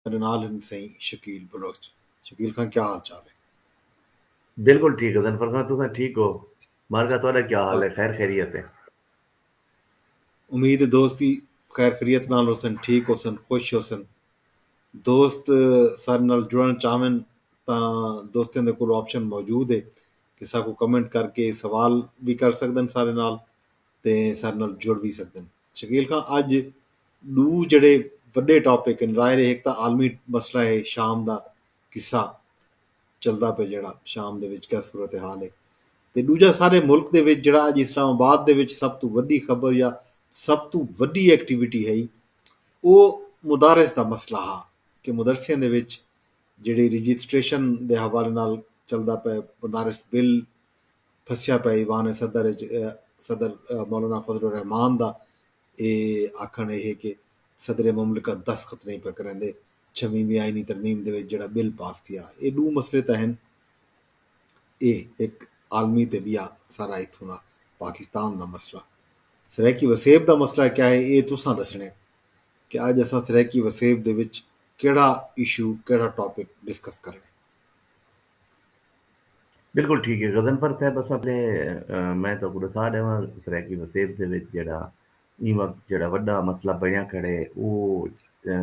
मेरे नाल इन सही शकील बलोच। शकील खान क्या हाल चाल बिल्कुल ठीक है जनफर खान, तुम ठीक हो? मार्का थोड़ा क्या है? हाल है? खैर खैरियत है? उम्मीद है दोस्ती खैर खैरियत नाल होसन, ठीक होसन, खुश होसन। दोस्त सारे नाल जुड़न चाहवन ਤਾਂ ਦੋਸਤਾਂ ਦੇ ਕੋਲ ਆਪਸ਼ਨ ਮੌਜੂਦ ਹੈ ਕਿ ਸਾਕੋ ਕਮੈਂਟ ਕਰਕੇ ਸਵਾਲ ਵੀ ਕਰ ਸਕਦੇ ਨੇ ਸਾਰੇ ਨਾਲ ਤੇ ਸਾਡੇ ਨਾਲ ਜੁੜ ਵੀ ਸਕਦੇ ਨੇ। ਸ਼ਕੀਲ ਖਾਨ ਅੱਜ ਦੋ ਜਿਹੜੇ ਵੱਡੇ ਟੌਪਿਕ ਹਨ, ਜ਼ਾਹਿਰ ਹੈ ਇੱਕ ਤਾਂ ਆਲਮੀ ਮਸਲਾ ਹੈ ਸ਼ਾਮ ਦਾ ਕਿੱਸਾ ਚੱਲਦਾ ਪਿਆ ਜਿਹੜਾ ਸ਼ਾਮ ਦੇ ਵਿੱਚ ਕਿਆ ਸੂਰਤ ਹਾਲ ਹੈ, ਤੇ ਦੂਜਾ ਸਾਰੇ ਮੁਲਕ ਦੇ ਵਿੱਚ ਜਿਹੜਾ ਅੱਜ ਇਸਲਾਮਾਬਾਦ ਦੇ ਵਿੱਚ ਸਭ ਤੋਂ ਵੱਡੀ ਖਬਰ ਜਾਂ ਸਭ ਤੋਂ ਵੱਡੀ ਐਕਟੀਵਿਟੀ ਹੈ ਉਹ ਮੁਦਾਰਿਸ ਦਾ ਮਸਲਾ ਆ ਕਿ ਮਦਰਸਿਆਂ ਦੇ ਵਿੱਚ ਜਿਹੜੀ ਰਜਿਸਟ੍ਰੇਸ਼ਨ ਦੇ ਹਵਾਲੇ ਨਾਲ ਚੱਲਦਾ ਪਿਆ ਮੁਦਾਰਿਸ ਬਿੱਲ ਫਸਿਆ ਪਿਆ ਈਵਾਨ ਸਦਰ ਸਦਰ ਮੌਲਾਨਾ ਫਜ਼ਲ ਰਹਿਮਾਨ ਦਾ ਇਹ ਆਖਣ ਇਹ ਕਿ ਸਦਰ ਮੁਮਲਿਕਤ ਦਸਖਤ ਨਹੀਂ ਪੈ ਕਰਾਂਦੇ 26ਵੀਂ ਆਈਨੀ ਤਰਮੀਮ ਦੇ ਵਿੱਚ ਜਿਹੜਾ ਬਿੱਲ ਪਾਸ ਕੀਤਾ। ਇਹ ਦੋ ਮਸਲੇ ਤਾਂ ਹਨ, ਇਹ ਇੱਕ ਆਲਮੀ ਤੇ ਬਿਆ ਸਾਰਾ ਇੱਥੋਂ ਦਾ ਪਾਕਿਸਤਾਨ ਦਾ ਮਸਲਾ। ਸਰੈਕੀ ਵਸੇਬ ਦਾ ਮਸਲਾ ਕਿਆ ਹੈ ਇਹ ਤੁਸਾਂ ਦੱਸਣਾ ਕਿ ਅੱਜ ਅਸਾਂ ਸਰੈਕੀ ਵਸੇਬ ਦੇ ਵਿੱਚ ਕਿਹੜਾ ਇਸ਼ੂ ਕਿਹੜਾ ਟੌਪਿਕ ਡਿਸਕਸ ਕਰਨਾ। ਬਿਲकुल ठीक है गजनफर साहब। बस अपने मैं तो गुरसार है सराकी वसेब ਦੇ ਵਿੱਚ ਜਿਹੜਾ ਇਹ ਵਕਤ ਜਿਹੜਾ ਵੱਡਾ ਮਸਲਾ ਬਣਿਆ ਖੜੇ ਉਹ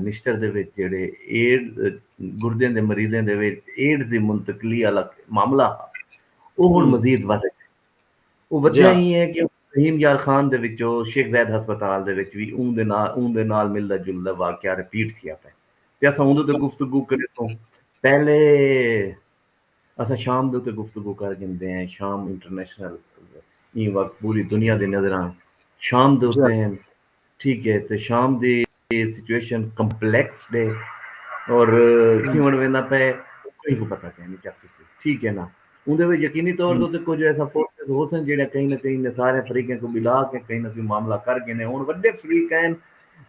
ਨਿਸ਼ਤਰ ਦੇ ਵਿੱਚ ਜਿਹੜੇ ਗੁਰਦਿਆਂ ਦੇ ਮਰੀਜ਼ਾਂ ਦੇ ਵਿੱਚ ਏਡਜ਼ ਦੀ ਮੁੰਤਕਲੀ ਵਾਲਾ ਮਾਮਲਾ ਉਹ ਹੁਣ ਮਜ਼ੀਦ ਵੱਧ ਗਿਆ। ਉਹ ਜੀ ਵਧਿਆ ਹਾਂ। ਹੀ ਹੈ ਕਿ ਰਹੀਮ ਯਾਰ ਖਾਨ ਦੇ ਵਿੱਚੋਂ ਸ਼ੇਖ ਜ਼ੈਦ ਹਸਪਤਾਲ ਦੇ ਵਿੱਚ ਵੀ ਉਹਦੇ ਨਾਲ ਮਿਲਦਾ ਜੁਲਦਾ ਵਾਕਿਆ ਰਿਪੀਟ ਥਿਆ ਪਿਆ ਤੇ ਅਸਾਂ ਉਹਦੇ ਤੇ ਗੁਫ਼ਤਗੂ ਕਰੇ ਤੋਂ ਪਹਿਲੇ असां शाम के उत्ते गुफ्तगू कर गिनते हैं। शाम इंटरनेशनल ई वक्त पूरी दुनिया की नज़र शाम के जी हाँ। उत्ते हैं। ठीक है, तो शाम की सिचुएशन कंपलैक्स डे और थीवण वेंदा पे कोई को पता कहीं नहीं चल सी। ठीक है ना, उनके में यकीनी तौर हम्म, पर कुछ ऐसा फोर्सेस हो सन जेड़ा कहीं ना कहीं ने सारे फरीकों को मिला के कहीं ना कहीं मामला कर गए ने। हुण वड्डे फरीक हैं।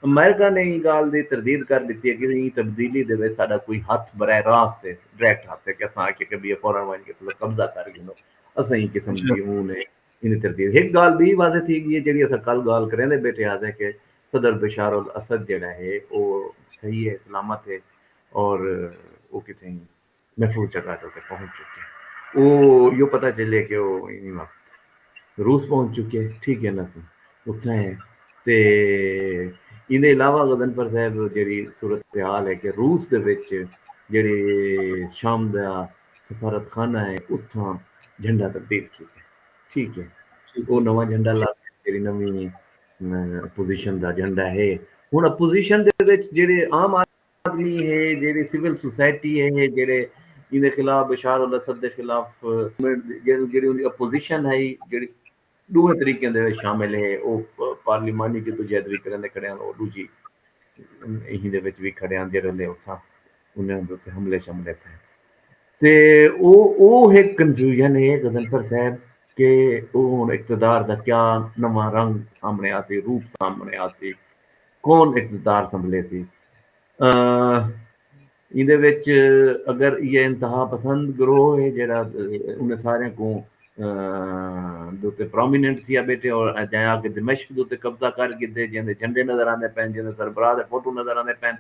अमेरिका ने ये गल की तरदीद कर दी है कि ये तब्दीली दे विच साडा कोई हथ बरह रास्त है, डायरेक्ट हथ है कि असां आके कि भी फौरन वन के मतलब कब्जा कर गिनो असां ही किस्म जी हाँ। की हूं ने इन तरदीद। एक गाल भी वादे थी कि जेड़ी असां कल गाल करेंदे बैठे आदे कि सदर बशार अल असद जेड़ा है वो सही है, सलामत है और वो कितने महफूज जगह पे पहुंच चुके हैं। वो यो पता चले कि वो इन वक्त रूस पहुंच चुके हैं। ठीक है ना, उत्थे है ते ਇਹਦੇ ਇਲਾਵਾ ਗਦਨਪੁਰ ਸਾਹਿਬ ਜਿਹੜੀ ਸੂਰਤ ਹਾਲ ਹੈ ਕਿ ਰੂਸ ਦੇ ਵਿੱਚ ਜਿਹੜੇ ਸ਼ਾਮ ਦਾ ਸਫਾਰਤਖਾਨਾ ਹੈ ਉੱਥੋਂ ਝੰਡਾ ਤਬਦੀਲ ਕੀਤਾ। ਠੀਕ ਹੈ, ठीक ਉਹ है। ਨਵਾਂ ਝੰਡਾ ਲਾ ਕੇ ਜਿਹੜੀ ਨਵੀਂ ਅਪੋਜੀਸ਼ਨ ਦਾ ਝੰਡਾ ਹੈ। ਹੁਣ ਅਪੋਜੀਸ਼ਨ ਦੇ ਵਿੱਚ ਜਿਹੜੇ ਆਮ ਆਦਮੀ ਹੈ, ਜਿਹੜੀ ਸਿਵਲ ਸੁਸਾਇਟੀ ਹੈ, ਜਿਹੜੇ ਇਹਦੇ ਖਿਲਾਫ ਬਸ਼ਾਰ ਅਲ ਅਸਦ ਦੇ ਖਿਲਾਫ ਜਿਹੜੀ ਉਹਦੀ ਅਪੋਜੀਸ਼ਨ ਹੈ, ਜਿਹੜੀ दूसरे तरीके दे शामिल है वो पार्लिमानी जदोजहद भी करन खड़े और दूजी यही दे विच भी खड़े जेड़े उत्थां उन्हें दे उत्ते हमले शमले थे ते ओ एक कन्फ्यूजन है गदनफर साहब कि वो हुण इकतदार दा क्या नवां रंग सामने आसी, रूप सामने आसी, कौन इकतदार संभले सी। ਇਹਦੇ ਵਿੱਚ अगर ये इंतहा पसंद ग्रोह है जेड़ा उन्हें सारे को ਦੇ ਉੱਤੇ ਪ੍ਰੋਮੀਨੈਂਟ ਸੀ ਬੈਠੇ ਔਰ ਜਾ ਕੇ ਦਿਮਸ਼ਕ ਦੇ ਉੱਤੇ ਕਬਜ਼ਾ ਕਰ ਕਿਤੇ ਜਿਹਦੇ ਝੰਡੇ ਨਜ਼ਰ ਆਉਂਦੇ ਪੈਣ, ਜਿਹਦੇ ਸਰਬਰਾਹ ਦੇ ਫੋਟੋ ਨਜ਼ਰ ਆਉਂਦੇ ਪੈਣ,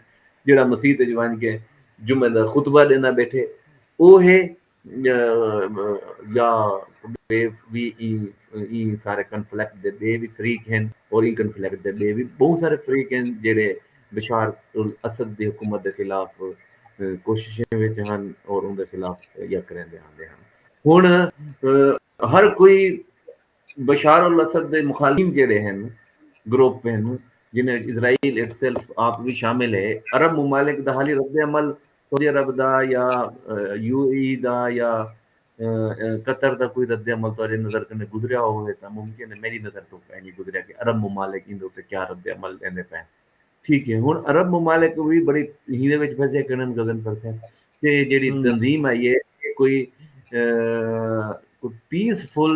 ਜਿਹੜਾ ਮਸੀਤ ਵਿੱਚ ਬਣ ਕੇ ਜੁਮੇ ਦਾ ਖੁਤਬਾ ਦੇਣਾ ਬੈਠੇ ਉਹ ਹੈ ਜਾਂ ਵੀ ਸਾਰੇ ਕਨਫਲਿਕਟ ਦੇ ਬੇ ਵੀ ਫਰੀਕ ਹਨ और इन कन्फ्लिक्ट ਦੇ ਬੇ ਵੀ ਬਹੁਤ ਸਾਰੇ ਫਰੀਕ ਹਨ ਜਿਹੜੇ ਬਸ਼ਾਰ ਉਲ ਅਸਦ ਦੀ ਹਕੂਮਤ ਦੇ ਖਿਲਾਫ ਕੋਸ਼ਿਸ਼ਾਂ ਵਿੱਚ ਹਨ ਔਰ ਉਹਦੇ ਖਿਲਾਫ ਯਕ ਰਹਿੰਦੇ ਆਉਂਦੇ ਹਨ। ਹੁਣ हर कोई बशार अल असद के मुखालिफ जेड़े हैं ग्रुप हैं जिन्हें इजराइल इटसेल्फ आप भी शामिल है। अरब मुमालिक दा हाली रद्द अमल सऊदी अरब दा या यूएई दा या कतर दा कोई रद्द अमल तुहाडे नज़र कन्नै गुजरिया होवे तां मुमकिन है मेरी नज़र तो नहीं गुजरिया कि अरब मुमालिक इहदे उत्ते क्या रद्द अमल देंदे पैन। ठीक है, हुण अरब मुमालिक भी बड़ी इहदे विच फसे करन गगन फसे ते जेड़ी हम्म, तंजीम आई है कोई पीसफुल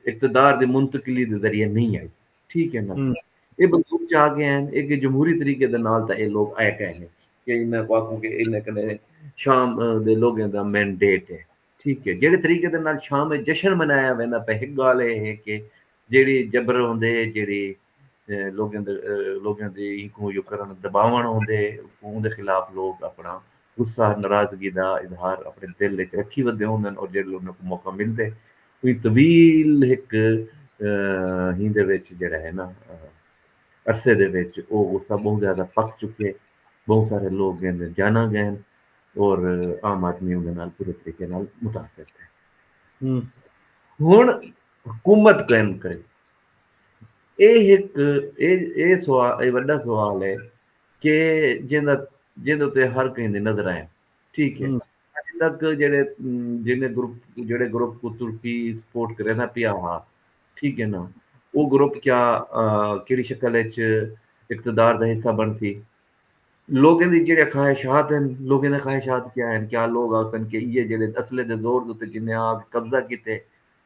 इकतदार की मुंतकली के जरिए नहीं आई। ठीक है ना, हम्म, ये बंदूक च आ गए हैं एक जमहूरी तरीके के नाल तो ये लोग आए गए हैं कि इन्हें को आखूं कि इन्हें कने शाम दे लोगों का मैंडेट है। ठीक है, जेड़े तरीके दे नाल शाम में जश्न मनाया वेंदा पे एक गल ये है कि जेड़ी जबर होंदे जेड़ी लोगों दी को जो करन दबावण होंदे उनके खिलाफ लोग अपना गुस्सा नाराजगी का इजहार अपने दिल च रखी वदे होंदे और जो उन्हें मौका मिलते कोई तवील एक हिंदे विच जेड़ा है ना अरसे दे विच वो गुस्सा बहुत ज़्यादा पक चुके बहुत सारे लोग इहदे जाना गए और आम आदमी उहदे नाल पूरे तरीके नाल मुतासिर है हम्म हुण हुकूमत कायम करे ਇਹ ਇੱਕ ਇਹ ਸਵਾਲ ਇਹ ਵੱਡਾ ਸਵਾਲ ਹੈ ਕਿ ਜਿਹਦੇ ਉੱਤੇ ਹਰ ਕਿਸੇ ਦੀ ਨਜ਼ਰ ਹੈ ਠੀਕ ਹੈ हम्म ਅੱਜ ਤੱਕ ਜਿਹੜੇ ਗਰੁੱਪ को तुर्की ਸਪੋਰਟ करे ना पिया हा ठीक है ना वो ग्रुप क्या ਕਿਹੜੀ ਸ਼ਕਲ ਵਿੱਚ ਇਕਤਦਾਰ ਦਾ ਹਿੱਸਾ ਬਣ ਸੀ लोगों की जेह्ड़े ख्वाहिशात हैं लोगों की ख्वाहिशात क्या हैं क्या लोग आखन कि इ'यै जेह्ड़े असले दे जोर दे उत्ते जिन्ने आ कब्जा कीते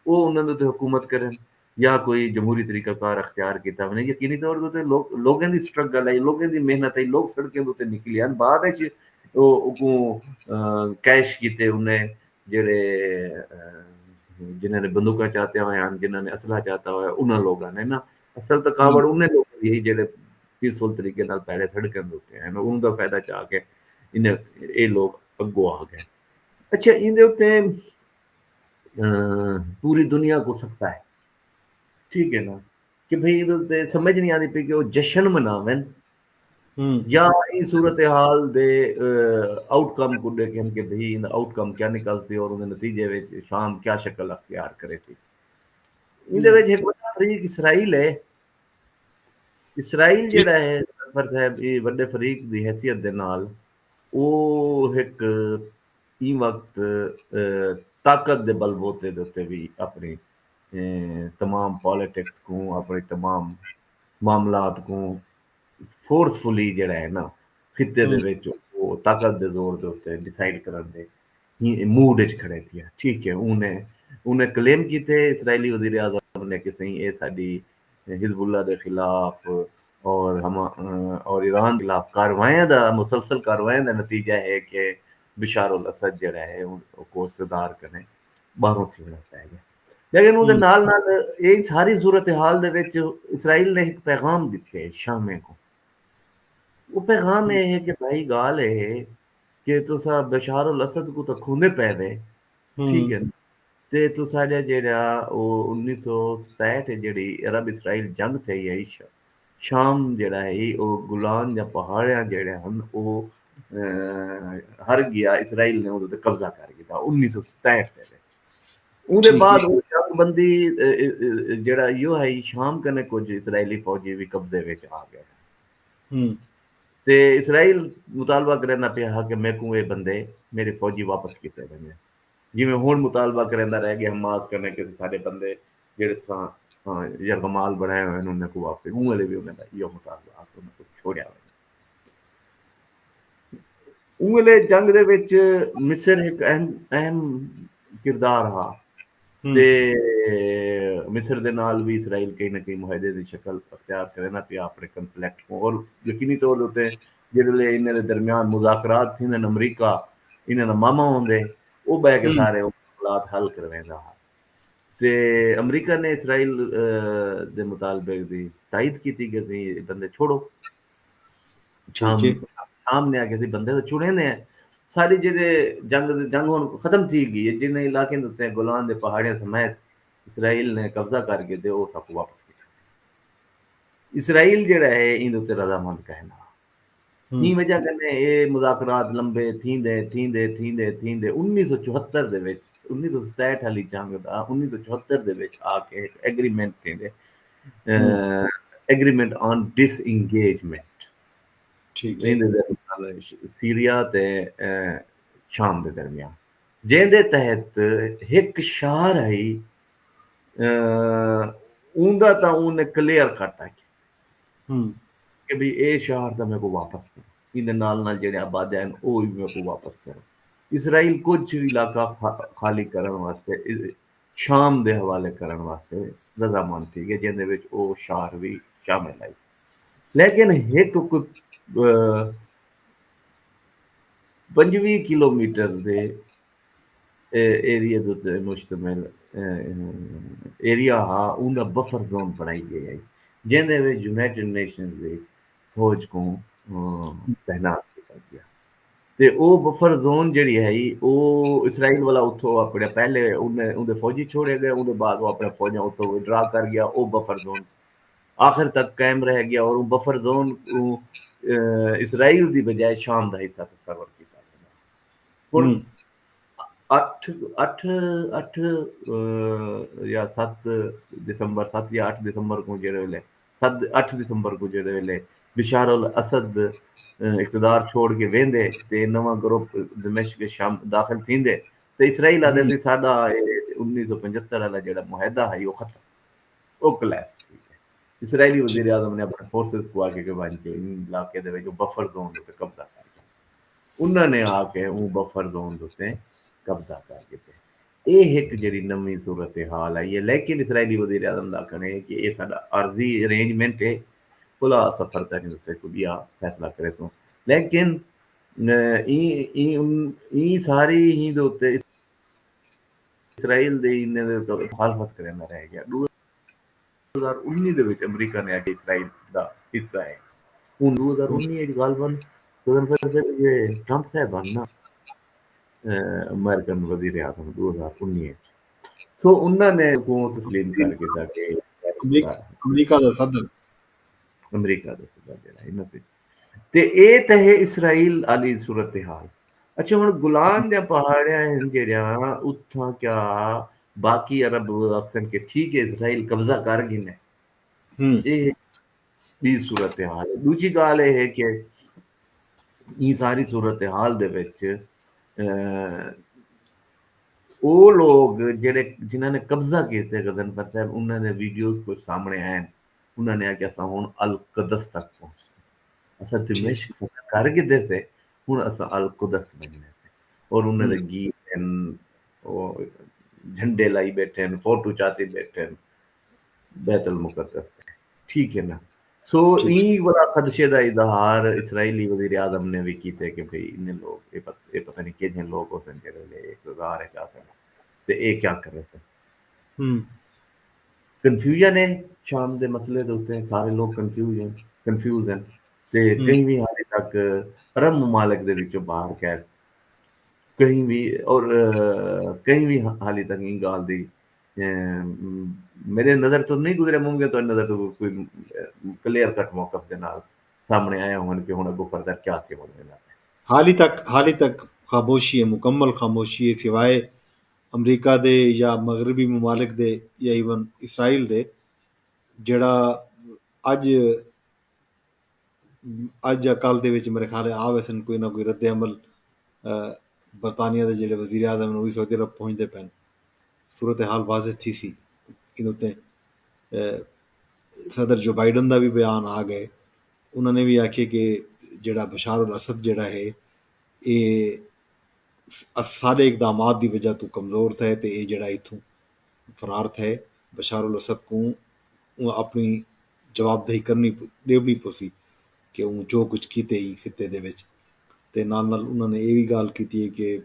ओह् उन्हां दे उत्ते हुकूमत करन या कोई जमहूरी तरीकाकार अख्तियार कीता उ'नें यकीनी तौर दे उत्ते लोगों दी स्ट्रगल आई लोगें दी मेहनत आई लोग सड़कें दे उत्ते निकले हन बाद च ओह् अग्गों कैश कीते उ'नें जेह्ड़े जिन्हां ने बंदूकां चाहते होए हन जिन्हां ने असला चाहता होया उन्हां लोगां ने ना असल हम्म थकावट उन्हें लोगों दी ही जेह्ड़े पीसफुल तरीके नाल पैरे सड़कें दे उत्ते हैन उंदा फायदा चाह के इन्हें एह् लोग अग्गों आ गए अच्छा इंदे उत्ते पूरी दुनिया को सकता है ठीक है ना कि भाई इहदे उत्ते समझ नहीं आती पई कि ओह् जश्न मनावन हम्म या इस सूरत हाल दे आउटकम को देखें कि भाई इन आउटकम क्या निकलते और उनके नतीजे में शाम क्या शक्ल अख्तियार करे थी इहदे हम्म विच इक बड़ा फरीक इसराइल है इसराइल ठीक जेह्ड़ा है सफर साहब ये वड्डे फरीक दी हैसियत दे नाल ਉਹ ਇੱਕ ई वक्त ताकत दे बलबूते दे उत्ते भी अपनी तमाम पॉलिटिक्स को अपने तमाम मामलात को फोर्सफुली जेह्ड़ा है ना खित्ते दे हम्म विच ओह् ताकत दे जोर दे उत्ते डिसाइड करन दे मूड च खड़े थिया ठीक है उन्हें उन्हें क्लेम कीते इसराइली वजीर आजम ने कि सही ये साडी हिजबुल्लाह के खिलाफ और और ईरान के खिलाफ कार्रवाइयां का मुसलसल कार्रवाइयां का नतीजा है कि बिशार उल असद जड़ा है को इकतदार कने बाहरों थीना पै गया लेकिन ਉਹਦੇ हम्म ਨਾਲ ਨਾਲ ਇਹ ਸਾਰੀ ਸੂਰਤ हाल ਦੇ ਵਿੱਚ इसराइल ने एक पैगाम दिते शामे को वो पैगाम ये है कि भाई गाल है कि तुसा बशार उल असद को तो खूंदे पै दे ठीक हम्म है ਤੇ ਤੁਸਾਡਾ ਜਿਹੜਾ ਉਹ 1967 ਜਿਹੜੀ ਅਰਬ ਇਸਰਾਈਲ ਜੰਗ થઈ ਹੈ ਸ਼ਾਮ ਜਿਹੜਾ ਹੈ ਉਹ ਗੁਲਾਨ ਜਾਂ ਪਹਾੜਾਂ ਜਿਹੜੇ ਹਨ ਉਹ ਹਰ ਗਿਆ ਇਸਰਾਈਲ ਨੇ ਉਹਦੇ ਤੇ ਕਬਜ਼ਾ ਕਰ ਕੀਤਾ 1967 ਦੇ ਵਿੱਚ ਉਹਦੇ ठीक ਬਾਅਦ ठीक ਉਹ ਜੰਗਬੰਦੀ ਜਿਹੜਾ ਇਹੋ ਹੈ ਸ਼ਾਮ ਕਨੇ ਕੁਝ ਇਸਰਾਈਲੀ ਫੌਜੀ ਵੀ ਕਬਜ਼ੇ ਵਿੱਚ ਆ ਗਏ हम्म ਤੇ ਇਸਰਾਈਲ ਮੁਤਾਲਬਾ ਕਰਨਾ ਪਿਆ ਕਿ ਮੈਨੂੰ ਇਹ ਬੰਦੇ ਮੇਰੇ ਫੌਜੀ ਵਾਪਸ ਕੀਤੇ ਜਾਣ ਜਿਵੇਂ ਹੁਣ ਮੁਤਾਲਬਾ ਕਰਦਾ ਰਹਿ ਗਿਆ ਹਮਾਸ ਕਰਨੇ ਕਿ ਸਾਡੇ ਬੰਦੇ ਜਿਹੜੇ ਸਾਂ ਯਰਗਮਾਲ ਬਣਾਏ ਹੋਏ ਨੇ ਉਹਨਾਂ ਕੋ ਵਾਪਸ ਉਹ ਵਾਲੇ ਵੀ ਉਹਨਾਂ ਦਾ ਇਹੋ ਮੁਤਾਲਬਾ ਆ ਉਹਨਾਂ ਕੋ ਛੋੜਿਆ ਹੋਇਆ ਉਹ ਵਾਲੇ ਜੰਗ ਦੇ ਵਿੱਚ ਮਿਸਰ ਇੱਕ ਅਹਿਮ ਕਿਰਦਾਰ ਆ ਤੇ हम्म मिस्र ਦੇ ਨਾਲ ਵੀ इसराइल कहीं ना कहीं मुआहदे ਦੀ ਸ਼ਕਲ ਅਖਤਿਆਰ करे ना पिया अपने कन्फ्लिक्ट को और यकीनी तौर उते ਜਿਹੜੇ ਇਹਨਾਂ ਦੇ ਦਰਮਿਆਨ ਮੁਜ਼ਾਕਰਾਤ ਥੀਂਦੇ ਅਮਰੀਕਾ ਇਹਨਾਂ ਦਾ ਮਾਮਾ ਹੁੰਦੇ ਉਹ ਬਹਿ ਕੇ हम्म ਸਾਰੇ ਉਹ ਹਾਲਾਤ ਹੱਲ ਕਰਵਾਉਂਦਾ ਤੇ ਅਮਰੀਕਾ ਨੇ इसराइल ਦੇ ਮੁਤਾਲਬੇ ਦੀ ਤਾਇਦ ਕੀਤੀ ਕਿ ਤੁਸੀਂ ਇਹ ਬੰਦੇ ਛੋੜੋ ठीक ਸ਼ਾਮ है ਸ਼ਾਮ ਨੇ ਆ ਕੇ ਬੰਦੇ ਤਾਂ ਛੁੜੇ ਨੇ सारी जेह्ड़े जंग हुन खत्म थी गई है जिन इलाकें दे उत्ते गोलान दे पहाड़ियां समेत इसराइल ने कब्जा करके ते ओह सब वापस कीता इसराइल जेह्ड़ा है इंदे उत्ते रजामंद कहना हम्म ई वजह कन्नै एह् मुज़ाकरात लंबे थींदे 1974 दे विच 1967 आह्ली जंग दा 1974 दे विच आके इक एग्रीमेंट थींदे हम्म एग्रीमेंट ऑन डिसएंगेजमेंट ठीक है सीरिया ते शाम दे दरमियान जंहिंजे तहत हिकु शहर आई उंदा तां उन क्लियर कट आखिया हम्म कि भी ਇਹ ਸ਼ਹਿਰ ਤਾਂ ਮੇਰੇ ਕੋ ਵਾਪਸ ਕਰੋ ਇਹਦੇ ਨਾਲ ਜਿਹੜੇ ਆਬਾਦ ਹਨ ਉਹ ਵੀ ਮੇਰੇ ਕੋ ਵਾਪਸ ਕਰੋ ਇਸਰਾਈਲ ਕੁਝ ਇਲਾਕਾ ਖਾਲੀ ਕਰਨ ਵਾਸਤੇ ਸ਼ਾਮ ਦੇ ਹਵਾਲੇ ਕਰਨ ਵਾਸਤੇ ਰਜ਼ਾਮੰਦ ਸੀ ਕਿ ਜਿਹਦੇ ਵਿੱਚ ਉਹ ਸ਼ਹਿਰ ਵੀ ਸ਼ਾਮਿਲ ਹੈ ਲੇਕਿਨ ਇੱਕ 25 किलोमीटर ਦੇ ਏਰੀਆ ਦੇ ਉੱਤੇ ਮੁਸ਼ਤਮਲ ਏਰੀਆ ਆ ਉਹਦਾ ਬਫਰ ਜ਼ੋਨ ਬਣਾਈ ਗਈ ਹੈ जिंदे विच यूनाइटेड नेशंस की फौज को तैनात किया गया। ਤੇ ਉਹ ਬਫਰ ਜ਼ੋਨ ਜਿਹੜੀ ਹੈ ਉਹ ਇਸਰਾਈਲ ਵਾਲਾ ਉੱਥੋਂ ਆਪਣੇ ਪਹਿਲੇ ਉਹਦੇ ਫੌਜੀ ਛੋੜੇ ਗਏ, ਉਹਦੇ ਬਾਅਦ ਉਹ ਆਪਣੇ ਫੌਜਾਂ ਉੱਥੋਂ ਵਿਡਰਾ ਕਰ ਗਿਆ। ਉਹ ਬਫਰ ਜ਼ੋਨ ਆਖਿਰ ਤੱਕ ਕਾਇਮ ਰਹਿ ਗਿਆ, ਔਰ ਉਹ ਬਫਰ ਜ਼ੋਨ ਇਸਰਾਈਲ ਦੀ ਬਜਾਏ ਸ਼ਾਮ ਦਾ ਹਿੱਸਾ ਤਸਵਰ ਕੀਤਾ ਗਿਆ। ਹੁਣ ਹੂੰ 8 8 8 ਜਾਂ 7 ਦਸੰਬਰ, 7 ਜਾਂ 8 ਦਸੰबर को जेह्ड़े वेल्ले 7 8 दसंबर को जेह्ड़े वेल्ले बशार अल असद इक़्तिदार छोड़ के वेंदे ते नवां ग्रुप दमिश्क के शाम दाखिल थींदे ते इसराइल आखदे हूँ सी साडा 1975 वाला जेह्ड़ा मुआहिदा है ओह खत्म, ओह कोलैप्स थी गया। इसराइली वज़ीर आज़म ने अपने फोर्सेस को आके के बन के इलाके दे विच बफर ज़ोन ते कब्जा कर लिया। उन्होंने आके वो बफर जोन उत्ते कब्जा कर लिया। ये एक जी नवी सूरत हाल आई है, लेकिन इसराइली वजीर आजम का आखना है कि यह साडा आर्जी अरेंजमेंट है, खुला सफर तक उत्ते कुछ फैसला करे सो। लेकिन ई सारी ही दे उत्ते इसराइल दे इन्ने दे उत्ते मुखालफत करना रह गया। 2019 ਦੇ ਵਿੱਚ ਅਮਰੀਕਾ ਨੇ ਆ ਕੇ ਇਸਰਾਈਲ ਦਾ ਹਿੱਸਾ ਹੈ। ਹੁਣ 2019 ਚ ਗੱਲ ਬਣ ਜਦੋਂ ਫਿਰ ਟਰੰਪ ਸਾਹਿਬਾਨ ਨਾ अमेरिकन वजीर आजम 2019 सो उन्होंने हुकूमत तस्लीम करके जाके अमरीका अमरीका का सदर अमरीका का सदा जरा इन्हां से ते ए ते है इसराइल आली सूरत हाल। अच्छा हुन गुलान दे पहाड़ियां हैं जेड़ियां उत्थां क्या बाकी अरब अक्सन के ठीक है इसराइल कब्जा कर गए ने, हम्म ये भी सूरत हाल है। दूजी गल ये है कि ये सारी सूरत हाल दे विच ਉਹ ਲੋਕ ਜਿਹੜੇ ਜਿਨ੍ਹਾਂ ਨੇ ਕਬਜ਼ਾ ਕੀਤੇ ਗਜ਼ਨਫਰ ਸਾਹਿਬ, ਉਹਨਾਂ ਦੇ ਵੀਡੀਓਜ਼ ਕੁਝ ਸਾਹਮਣੇ ਆਏ ਨੇ। ਉਹਨਾਂ ਨੇ ਆਖਿਆ ਅਸਾਂ ਹੁਣ ਅਲ ਕਦਸ ਤੱਕ ਪਹੁੰਚ ਅਸਾਂ ठीक ਦਿਮਸ਼ਕ ਫਤਹ ਕਰ ਗਏ ਸੇ, ਹੁਣ ਅਸਾਂ ਅਲ ਕੁਦਸ ਬਣਨੇ ਸੇ। ਔਰ ਉਹਨਾਂ हम्म ਦੇ ਗੀਤ ਹਨ, ਉਹ झंडे लाई बैठे हैं, फोटो चाहते बैठे हैं बैतुल मुकद्दस ते। ठीक है ना। सो ठीक ई बड़ा खदशे का इजहार इसराइली वजीर आजम ने भी किया कि भाई इन्ने लोग ये पता नहीं कितने लोग हो सकते हैं इकतदार है चाहते हैं ते ये क्या कर रहे थे। हम्म कन्फ्यूजन है शाम के मसले के उत्ते सारे लोग कन्फ्यूज हैं ते हम्म कहीं भी हाले तक अरब ममालिक दे विचों बाहर खैर कहीं भी और कहीं भी हाले तक इन गाल दी मेरे नज़र तो नहीं गुजरे, मुमकिन तो नज़र तो कोई क्लियर कट मौकफ के नाल सामने आया होने कि हुण अगों फर्दर क्या थी होने वाला है। हाल ही तक खामोशी है, मुकम्मल खामोशी है, सिवाय अमरीका दे या मगरबी ममालिक दे या ईवन इसराइल दे, ਜਿਹੜਾ ਅੱਜ ਅੱਜ ਜਾਂ ਕੱਲ੍ਹ ਦੇ ਵਿੱਚ ਮੇਰੇ ਖਿਆਲ ਆ ਵੈਸੇ ਕੋਈ ਨਾ ਕੋਈ ਰੱਦ ਅਮਲ ਬਰਤਾਨੀਆ ਦੇ ਜਿਹੜੇ ਵਜ਼ੀਰ ਆਜ਼ਮ ਨੇ ਉਹ ਵੀ ਸਾਊਦੀ ਅਰਬ ਪਹੁੰਚਦੇ ਪਏ। सूरत हाल वाज़ह थी सी इन उत्ते सदर जो बाइडन का भी बयान आ गए। उन्होंने भी आखे कि जेड़ा बशार उल असद जेड़ा है ये सारे इकदाम की वजह तो कमज़ोर थे तो ये जेड़ा इथों फरार थे। बशार उल असद को अपनी जवाबदेही करनी देनी पसी कि वो जो कुछ किते ही खिते दे विच। ते नाल नाल उन्होंने ये भी गल की है कि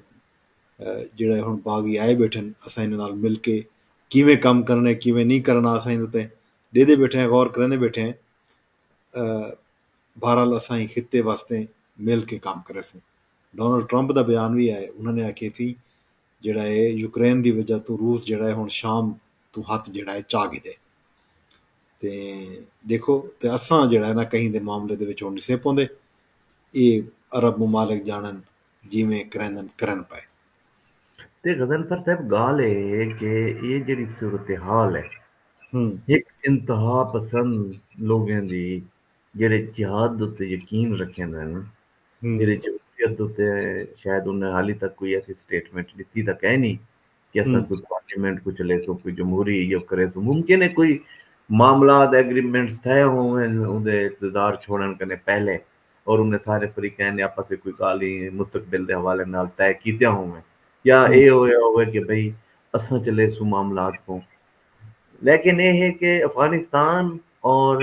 ਜਿਹੜੇ ਹੁਣ ਬਾਗੀ ਆਏ ਬੈਠੇ ਨੇ ਅਸਾਂ ਇਹਨਾਂ ਨਾਲ ਮਿਲ ਕੇ ਕਿਵੇਂ ਕੰਮ ਕਰਨੇ ਕਿਵੇਂ ਨਹੀਂ ਕਰਨਾ ਅਸਾਂ ਇਹਦੇ ਉੱਤੇ ਦੇਦੇ ਬੈਠੇ ਹਾਂ, ਗੌਰ ਕਰਨੇ ਬੈਠੇ ਹਾਂ। बहरहाल असां ही खिते वास्ते मिल के काम करे सी। डोनाल्ड ट्रंप का बयान भी आए, उन्होंने आखे थी ਜਿਹੜਾ ਹੈ ਯੂਕਰੇਨ ਦੀ ਵਜ੍ਹਾ ਤੋਂ ਰੂਸ ਜਿਹੜਾ ਹੈ ਹੁਣ ਸ਼ਾਮ ਤੋਂ ਹੱਥ ਜਿਹੜਾ ਹੈ ਚਾਹ ਗਏ ਤੇ ਦੇਖੋ ਤੇ ਅਸਾਂ ਜਿਹੜਾ ਹੈ ਨਾ ਕਹੀਂ ਦੇ ਮਾਮਲੇ ਦੇ ਵਿੱਚ ਹੁਣ ਨਹੀਂ ਸੇ ਪਾਉਂਦੇ। ਇਹ ਅਰਬ ਮਮਾਲਿਕ ਜਾਣਨ ਜਿਵੇਂ ਕਰਨ ਪਏ। ते गजनफर साहब गाल है कि ये जेड़ी सूरत हाल है हम्म एक इंतहा पसंद लोगों दी जेड़े जिहाद दे उत्ते यकीन रखे दे न, हम्म जेड़े जमहूरियत दे उत्ते शायद उन्हें हाली तक कोई ऐसी स्टेटमेंट दित्ती तक है नहीं कि असां हम्म कोई पार्लियामेंट को चले सो कोई जमहूरी इहो करे सो। मुमकिन है कोई मामलात एग्रीमेंट्स तय होवन उहदे इक़्तिदार छोड़न कन्नै पहले और उन्हें सारे फरीकैन ने आपस में कोई गाली मुस्तकबिल दे हवाले नाल तय कीतियां होवन या हम्म ये होया होवे कि भई असां चले सो मामलात को। लेकिन ये है कि अफगानिस्तान और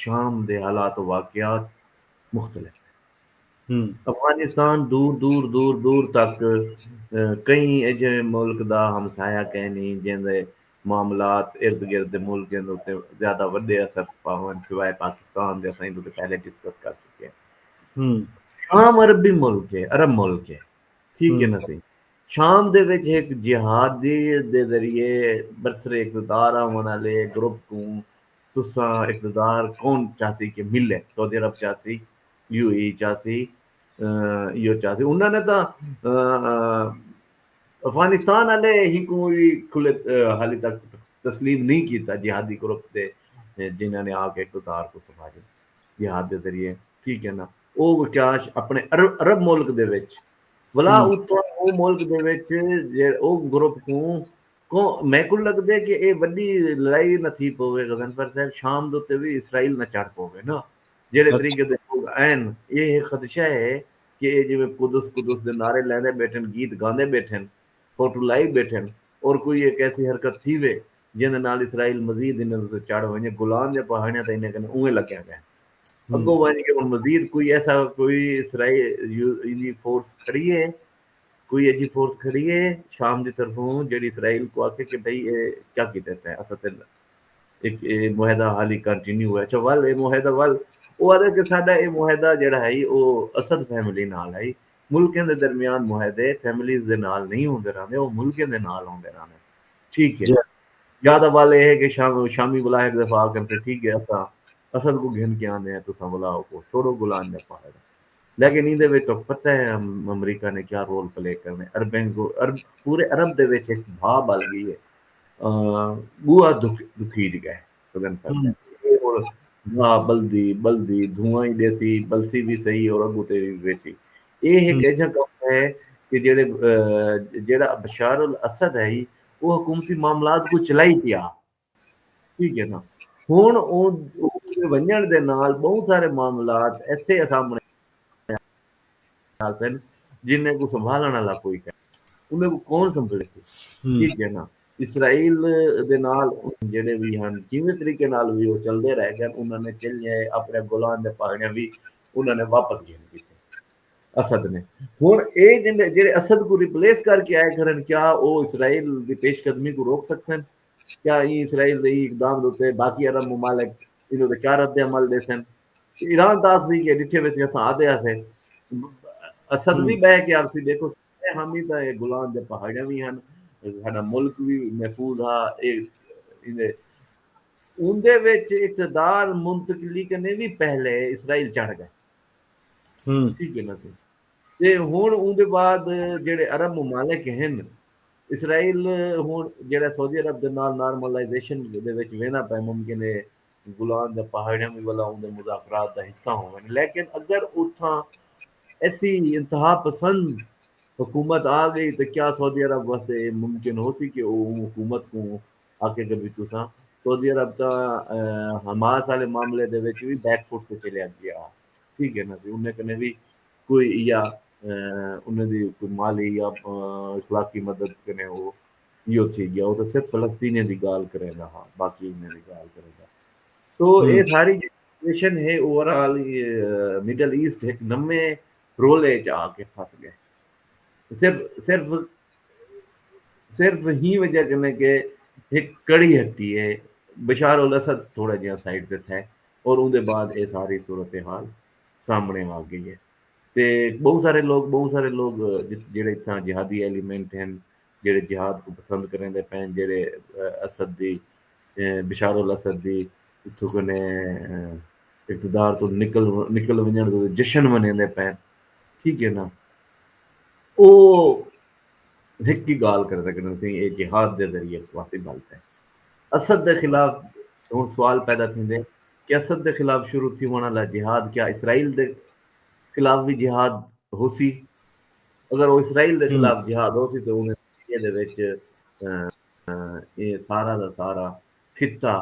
शाम के हालात वाकयात मुख्तलिफ है। हम्म अफगानिस्तान दूर दूर दूर दूर तक कई अजे मुल्क का हमसाया कह नहीं जिंदे मामलात इर्द गिर्द मुल्कें दे उत्ते ज़्यादा वड्डे असर पावन सिवाय पाकिस्तान दे असां इहदे ते पहले डिस्कस कर चुके हैं। हम्म शाम अरबी मुल्क है, अरब मुल्क है, ठीक है हम्म ना सही। शाम दे विच एक जिहादी दे ज़रिए बरसरे इक़्तिदार आवन वाले ग्रुप को तुसां इक़्तिदार कौन चाहसी कि मिले? सऊदी अरब चाहसी, यूएई चाहसी, इहो चाहसी। उन्हां ने तां अफगानिस्तान वाले ही को भी खुले हाली तक तस्लीम नहीं किया जिहादी ग्रुप दे जिन्होंने आके इक़्तिदार को संभाले जिहाद के ज़रिए, ठीक है ना। ਉਹ ਵਿਕਾਸ ਆਪਣੇ ਅਰਬ ਮੁਲਕ ਦੇ ਵਿੱਚ ਵਲਾ हम्म ਉਤੋਂ ਉਹ ਮੁਲਕ ਦੇ ਵਿੱਚ ਉਹ ਗਰੁੱਪ ਕੋ ਮੈਂ ਕੋ ਲੱਗਦਾ ਕਿ ਇਹ ਵੱਡੀ ਲੜਾਈ ਨਾ ਥੀ ਪਵੇ ਗਜ਼ਨਫਰ ਸਾਹਿਬ ਸ਼ਾਮ ਦੇ ਉੱਤੇ ਵੀ ਇਸਰਾਈਲ ਨਾ ਚੜ ਪਵੇ ਨਾ ਜਿਹੜੇ अच्छा ਤਰੀਕੇ ਦੇ ਲੋਕ ਐਨ ਇਹ ਖਦਸ਼ਾ ਹੈ ਕਿ ਇਹ ਜਿਵੇਂ ਕੁਦਸ ਦੇ ਨਾਰੇ ਲੈਂਦੇ ਬੈਠਣ ਗੀਤ ਗਾਉਂਦੇ ਬੈਠਣ फोटो लाई बैठे और कोई एक ऐसी हरकत थी वे जिन नाल इसराइल मजीद इन चढ़ वने गुलाम जे पहाड़ियां ते इन कने उए लग्या गया हम्म अगो वने के मजीद कोई ऐसा कोई इसराइल इनी फोर्स खड़ी है कोई ऐसी फोर्स खड़ी है शाम की तरफों जेडी इसराइल को आके कि भाई ये क्या की देता है असल एक मुहिदा हाली कंटिन्यू है अच्छा वल ये मुहिदा वल ਉਹ ਆਦਾ ਕਿ ਸਾਡਾ ਇਹ ਮੁਆਹਦਾ ਜਿਹੜਾ ਹੈ ਉਹ ਅਸਦ ਫੈਮਿਲੀ ਨਾਲ ਹੈ ਮੁਲਕਾਂ ਦੇ ਦਰਮਿਆਨ ਮੁਆਹਦੇ ਫੈਮਿਲੀਜ਼ ਦੇ ਨਾਲ ਨਹੀਂ ਹੁੰਦੇ ਰਹਿੰਦੇ ਉਹ ਮੁਲਕਾਂ ਦੇ ਨਾਲ ਹੁੰਦੇ ਰਹਿੰਦੇ ठीक है जी ज्यादा वाले है कि शामी बुलाए एक दफा करते ठीक है असा असद को घिन के आने हैं तुसा बुलाओ को छोड़ो गुलाम ने पाएगा लेकिन इहदे विच तो पता है अमरीका ने क्या रोल प्ले करने अरबन को अरब पूरे अरब दे विच एक भाव बल गई है बुआ दुखी गए गगन हम्म फर और हाँ बल्दी धुआं ही देसी बलसी भी सही और अगू ते भी वैसी ये एक हम्म ऐसा कम है कि जेड़े जेड़ा बशार अल असद है वो हुकूमती मामलात को चलाई पिया ठीक है ना हुन ਉਹ ਵੰਜਣ ਦੇ ਨਾਲ ਬਹੁਤ ਸਾਰੇ ਮਾਮਲਾਤ ਐਸੇ ਸਾਹਮਣੇ आते हैं जिन्हें को संभालने वाला कोई है उन्हें को कौन संभले सी हम्म ठीक है ना इसराइल ਦੇ ਨਾਲ ਜਿਹੜੇ ਵੀ ਹਨ ਜਿਵੇਂ ਤਰੀਕੇ ਨਾਲ ਵੀ ਉਹ ਚੱਲਦੇ ਰਹੇ ਗਏ ਉਹਨਾਂ ਨੇ ਚੱਲੇ ਆਪਣੇ ਗੁਲਾਮ ਦੇ ਪਹਾੜੀਆਂ ਵੀ ਉਹਨਾਂ ਨੇ ਵਾਪਸ ਗਏ ਕੀਤੇ असद ने हुन ए जेड़े असद को रिप्लेस करके आए करन क्या वो इसराइल की पेशकदमी को रोक सकते क्या ये इसराइल दे इकदाम दोते बाकी अरब ममालिक इनो ते क्या रद्द अमल देसन ईरान दास सी के डिठे वैसे असा आदे आसे असद हम्म भी बह के आसी देखो हम ही तो गुलाम दे पहाड़ियां भी हैं साडा मुल्क भी महफूज हा इने उनदे विच इक़्तिदार मुंतकिली करने भी पहले इसराइल चढ़ गए हम्म ठीक है ना ਤੇ ਹੁਣ ਉਹਦੇ ਬਾਅਦ ਜਿਹੜੇ ਅਰਬ ਮਮਾਲਿਕ ਹਨ ਇਸਰਾਈਲ ਹੁਣ ਜਿਹੜਾ ਸਾਊਦੀ ਅਰਬ ਦੇ ਨਾਲ ਨਾਰਮਲਾਈਜੇਸ਼ਨ ਦੇ ਵਿੱਚ ਵੇਨਾ ਪੈ ਮੁਮਕਿਨ ਹੈ ਗੁਲਾਮ ਦੇ ਪਹਾੜਾਂ ਵੀ ਵਾਲਾ ਉਹਦੇ ਮੁਜ਼ਾਕਰਾਤ ਦਾ ਹਿੱਸਾ ਹੋਣ ਲੇਕਿਨ ਅਗਰ ਉਥਾਂ ऐसी इंतहा पसंद हुकूमत आ गई तो क्या सऊदी अरब वास्ते मुमकिन हो सी कि वो हुकूमत को आके कभी तुसा सऊदी अरब का हमास वाले मामले दे विच भी बैकफुट पे चलिया गया ठीक है ना उन्हें कने भी कोई या उन्हें दी कोई माली या इखलाकी मदद कने वो इहो थी गया वो तो सिर्फ फलस्तीनियों की गाल करेगा हाँ बाकी उन्हें दी गाल करेगा तो ये हम्म सारी सिचुएशन है ओवरऑल मिडल ईस्ट एक नमे रोले च आके फंस गए सिर्फ सिर्फ सिर्फ ही वजह कन्नै के एक कड़ी हट्टी है बशार उल असद थोड़ा जिहा साइड ते थे और उनके बाद ये सारी सूरत हाल सामने आ गई है ते बहुत सारे लोग जेड़े इत्थां जिहादी एलिमेंट हैं जेड़े जिहाद को पसंद करेंदे पैन जेड़े असद दी बशार उल असद दी इत्थों कने इक़्तिदार तो निकल वञण जो जश्न मनेंदे पैन ठीक है ना ਉਹ हिक ही गाल कर सकते थे ये जिहाद के जरिए काफ़ी गलत है असद के खिलाफ हुण सवाल पैदा थींदे कि असद के खिलाफ शुरू थी होने वाला जिहाद क्या इसराइल के खिलाफ भी जिहाद हो सी अगर वो इसराइल के हम्म खिलाफ जिहाद हो सी तो उन्हें दे विच ये सारा का सारा खिता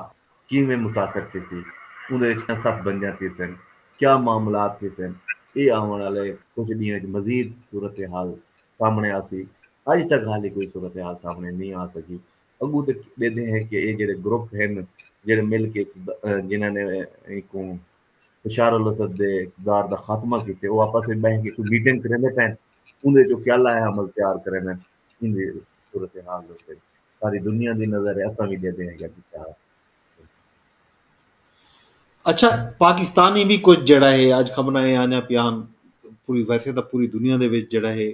किवें मुतासर थी सी उहदे विच सफ बन जाती सन क्या मामलात थे सन ये आने वाले कुछ ॾींहं मजीद सूरत हाल सामने आसी अज तक हाली कोई सूरत हाल सामने नहीं आ सकी अगू तो देते हैं कि ये जेडे ग्रुप हैं जेडे मिल के जिन्होंने एक बशार अल असद दे इक़्तिदार दा खात्मा कीते वो आपस में बह के कोई मीटिंग करेंदे पैन उहदे चो क्या लाया अमल तैयार करें इन सूरत हाल दे उत्ते सारी दुनिया की नज़र है, असां भी दे देंगे कि क्या। अच्छा, पाकिस्तानी भी कुछ जड़ा है अज खबरां आने पियान, पूरी वैसे तो पूरी दुनिया दे विच जड़ा है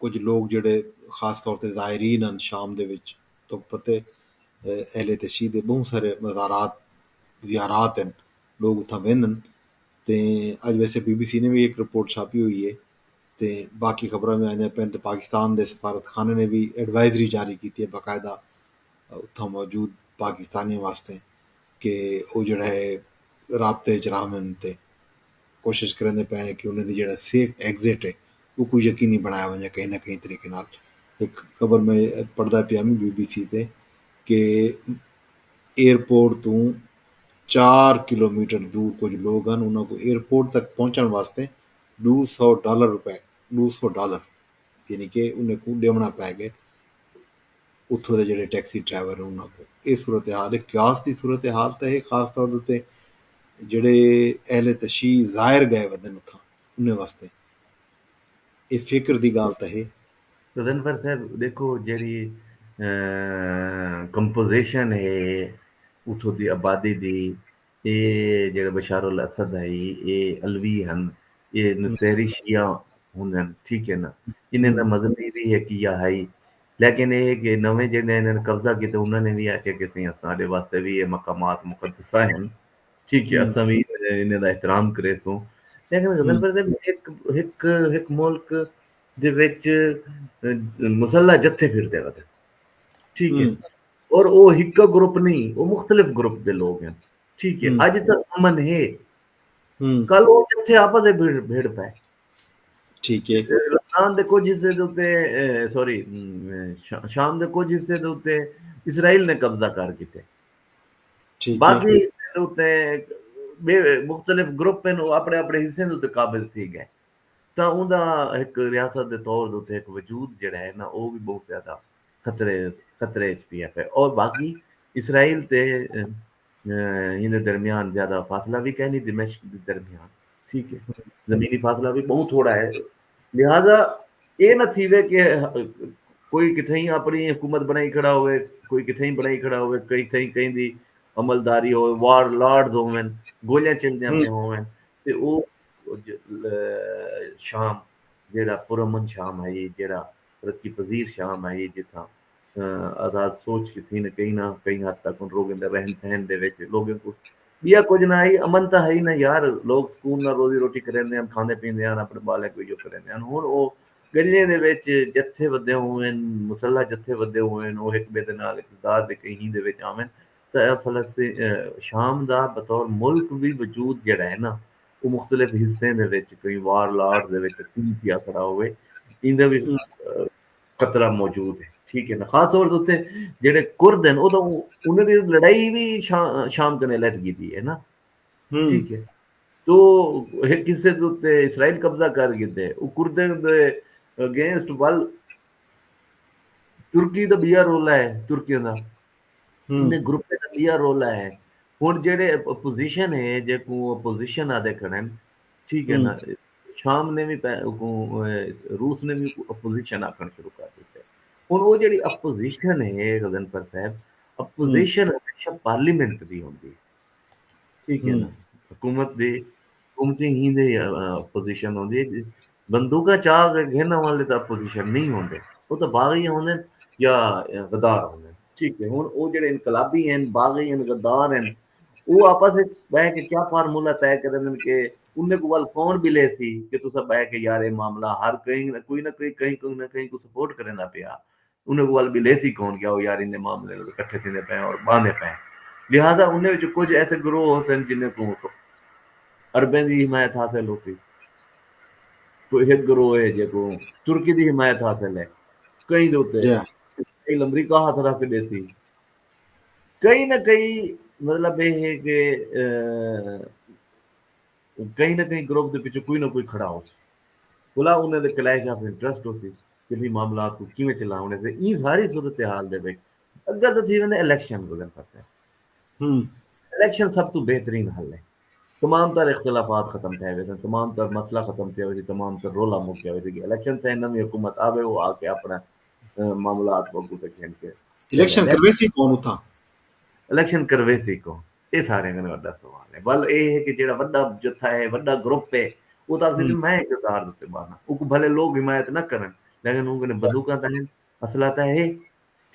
कुछ लोग जड़े खास तौर पर ज़ायरीन हैं शाम दे विच, तो पते अहले तशी दे बहुत सारे मज़ारात ज़ियारात हैं, लोग उत्थां वेंदन। ते अज वैसे BBC ने भी एक रिपोर्ट छापी हुई है। ते बाकी खबरां में आने पैन, तो पाकिस्तान के सफारत खाने ने भी एडवाइजरी जारी की है बाकायदा उत्थां मौजूद पाकिस्तानियों वास्ते कि वो जड़ा है राबते च रहन ते कोशिश करेंदे पे हैं कि उन्हें दी जड़ा सेफ एग्जिट है वो कोई यकीनी बनाया वजे कहीं ना कहीं तरीके नाल। एक खबर में पढ़दा पिया मैं BBC ते कि एयरपोर्ट तो 4 किलोमीटर दूर कुछ लोग हैं, उन्होंने को एयरपोर्ट तक पहुंचने वास्ते $200 $200 यानी कि उन्हें को देवना पै गए उत्थों के जोड़े टैक्सी ड्राइवर हैं उन्होंने को। ये सूरत हाल है, क्यास की सूरत हाल तो है खास तौर पर जेड़े अहले तशी ज़ाहिर गए वदन उत्थां उन्हें वास्ते ये फिक्र की गाल तो है। तो रणवर साहब देखो जेड़ी कंपोजिशन है उठो दी आबादी दी, ये जेड़ा बशार अल असद है ये अलवी हन, ये नुसैरी शिया हुंदन, ठीक है ना। इन्हें दा मज़हब ये भी है कि या है, लेकिन ये है कि नवे जेड़े इन्हें कब्जा किया उन्होंने भी आख्या कि सही साडे वास्ते भी ये मकामात मुकद्दसा हैं, ठीक है, असां भी इन्हें दा एहतराम करे सो। लेकिन रणवर साहब एक मुल्क दे विच मुसल्ला जत्थे फिरदे वतन, ठीक है, और वो हिक्का ग्रुप नहीं, वो मुख्तलिफ ग्रुप दे लोग हैं, ठीक है। अज तक अमन है, कल वो जत्थे आपस में भिड़ पाए। ठीक है। लबनान दे कुछ हिस्से दे उत्ते सॉरी शाम दे कुछ हिस्से दे उत्ते इसराइल ने कब्जा कर कीते, ठीक है। बाकी हिस्से दे उत्ते मुख्तलिफ ग्रुप हैं वो अपने अपने हिस्से दे उत्ते काबिज थी गए। ਤਾਂ ਉਹਦਾ ਇੱਕ ਰਿਆਸਤ ਦੇ ਤੌਰ ਦੇ ਉੱਤੇ ਇੱਕ ਵਜੂਦ ਜਿਹੜਾ ਹੈ ਨਾ ਉਹ ਵੀ ਬਹੁਤ ਜ਼ਿਆਦਾ ਖਤਰੇ 'ਚ ਪਿਆ ਪਿਆ। ਔਰ ਬਾਕੀ ਇਸਰਾਈਲ ਤੇ ਇਹਦੇ दरमियान ज़्यादा फासला भी कह नहीं, दिमश्क के दरमियान, ठीक है, ज़मीनी फासला भी बहुत थोड़ा है। लिहाजा ये ना थीवे कि कोई किथई अपनी हुकूमत बनाई खड़ा होवे, कोई किथई बनाई खड़ा होवे, कई थई कहीं दी अमलदारी होवे, वार लॉर्ड्स होवन, गोलियां चलदियां पे होवन, ते शाम जेड़ा पुरअमन शाम है, जेड़ा तरक्की पजीर शाम है जिथा आज़ाद सोच की थी न कहीं हद तक उन लोगों के रहन सहन दे विच लोगों को बिया कुछ ना ही अमन तो है ही ना यार, लोग सुकून नाल रोजी रोटी करेंदे हैं, खांदे पींदे हैं, अपने बाले को जो करेंदे हैं। हुण ओ गलियां दे विच जत्थे वधे होए न, मुसल्ला जत्थे वधे होए न, ओ एक बे दे नाल इक़्तिदार दे कहीं दे विच आवन तां शाम दा बतौर मुल्क भी वजूद जेड़ा है ना वो मुख्तलिफ हिस्सें दे विच कोई वार लॉर्ड दे विच तकसीम पिया खड़ा होवे, इंदा भी खतरा मौजूद है, ठीक है ना। खास तौर ते उत्थे जेड़े कुर्द हैं, ओह तां उन्हां दी लड़ाई भी शाम कन्नै लैदगी दी है ना, ठीक है। तो एक हिस्से दे उत्ते इसराइल कब्जा कर गिते, ओ कुर्दें दे अगेंस्ट वल तुर्की दा बिया रोला है, तुर्कियां दा इन्हें ग्रुपें दा बिया रोला है। हुण जेड़े अपोजिशन है जेको अपोजिशन आदे खड़े न, ठीक है ना, शाम ने भी रूस ने भी अपोजिशन आखण शुरू कर दित्ते। हुण वो जेड़ी अपोजिशन है गगनपर साहब, अपोजिशन हमेशा पार्लियामेंट दी होंदी है, ठीक है ना। हुकूमत दी हुकूमती ही दे अपोजिशन होंदी है। बंदूका चाक घेरने वाले तो अपोजिशन नहीं होंदे, वो तो बागी होंदे न या गद्दार होंदे न, ठीक है। हुण वो जेड़े इनकलाबी हैं, बागी हैं, गद्दार हैं, वो आपस विच बह के क्या फार्मूला तय करदे न कि उन्ने को वल कौन भी ले सी कि तुसा बह के यार ये मामला हर कहीं कोई ना कहीं को सपोर्ट करेंदा पिया। उन्ने को वल भी ले सी कौन क्या हो यार इन्ने मामले इकट्ठे थींदे पे और बांधे पे। लिहाजा उन्हें विच कुछ ऐसे गिरोह होसन जिन्हें को अरबें दी हिमायत हासिल होसी। कोई एक गिरोह है जेको तुर्की दी हिमायत हासिल है। कहीं दे उत्ते जय। इसराइल अमरीका हाथ रख देसी। कहीं न कहीं मतलब ये है कि कहीं न कहीं ग्रुप दे पीछे कोई ना कोई खड़ा हो। भला उन्हें दे क्लैश ऑफ इंटरेस्ट होसी कि भी मामलात को किवें चलाउणे ते ई सारी सूरत-ए-हाल दे विच अगर तो थी वञे इलेक्शन गुज़र सकता है। इलेक्शन सब तो बेहतरीन हल है। तमाम तर इख्तिलाफ़ात ख़त्म थिया वेंदा, तमाम तर मसला ख़त्म थिया वेंदा, तमाम तर रोला मुक गया वेंदा। इलेक्शन ते नवीं हुकूमत आवे, वो आके अपना मामलात को अगू तक खिंच के इलेक्शन चलिया। करवे सी कौन उथा? इलेक्शन करवे सी को ये सारे कने वड्डा सवाल है। बल ये है कि जेड़ा वड्डा जत्था है, वड्डा ग्रुप है, वो तो आखिर मैं इकतदार दे बाना उनको भले लोग हिमायत ना करन, लेकिन उनके बंदूका तान असला ता है।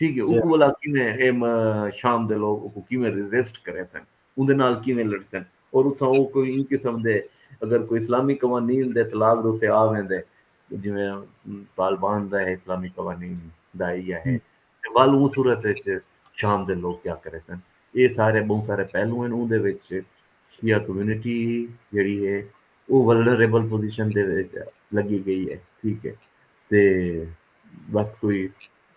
ठीक है, उनको बोला किवें शाम दे लोग उनको किवें रेजिस्ट करे सन, उनदे नाल किवें लड़ सन, और उथा वो कोई इन किस्म दे अगर कोई इस्लामी कवानीन दे तलाक दे उत्ते आ वेंदे, जिवें तालिबान दा है इस्लामी कवानीन दा इया है, ते वल उस सूरत विच शाम दे लोग क्या करे सन। ये सारे बहुत सारे पहलू हैं उहदे विच शिया कम्युनिटी जेह्ड़ी है वो वल्नरेबल पोजीशन दे विच लगी गई है। ठीक है, ते बस कोई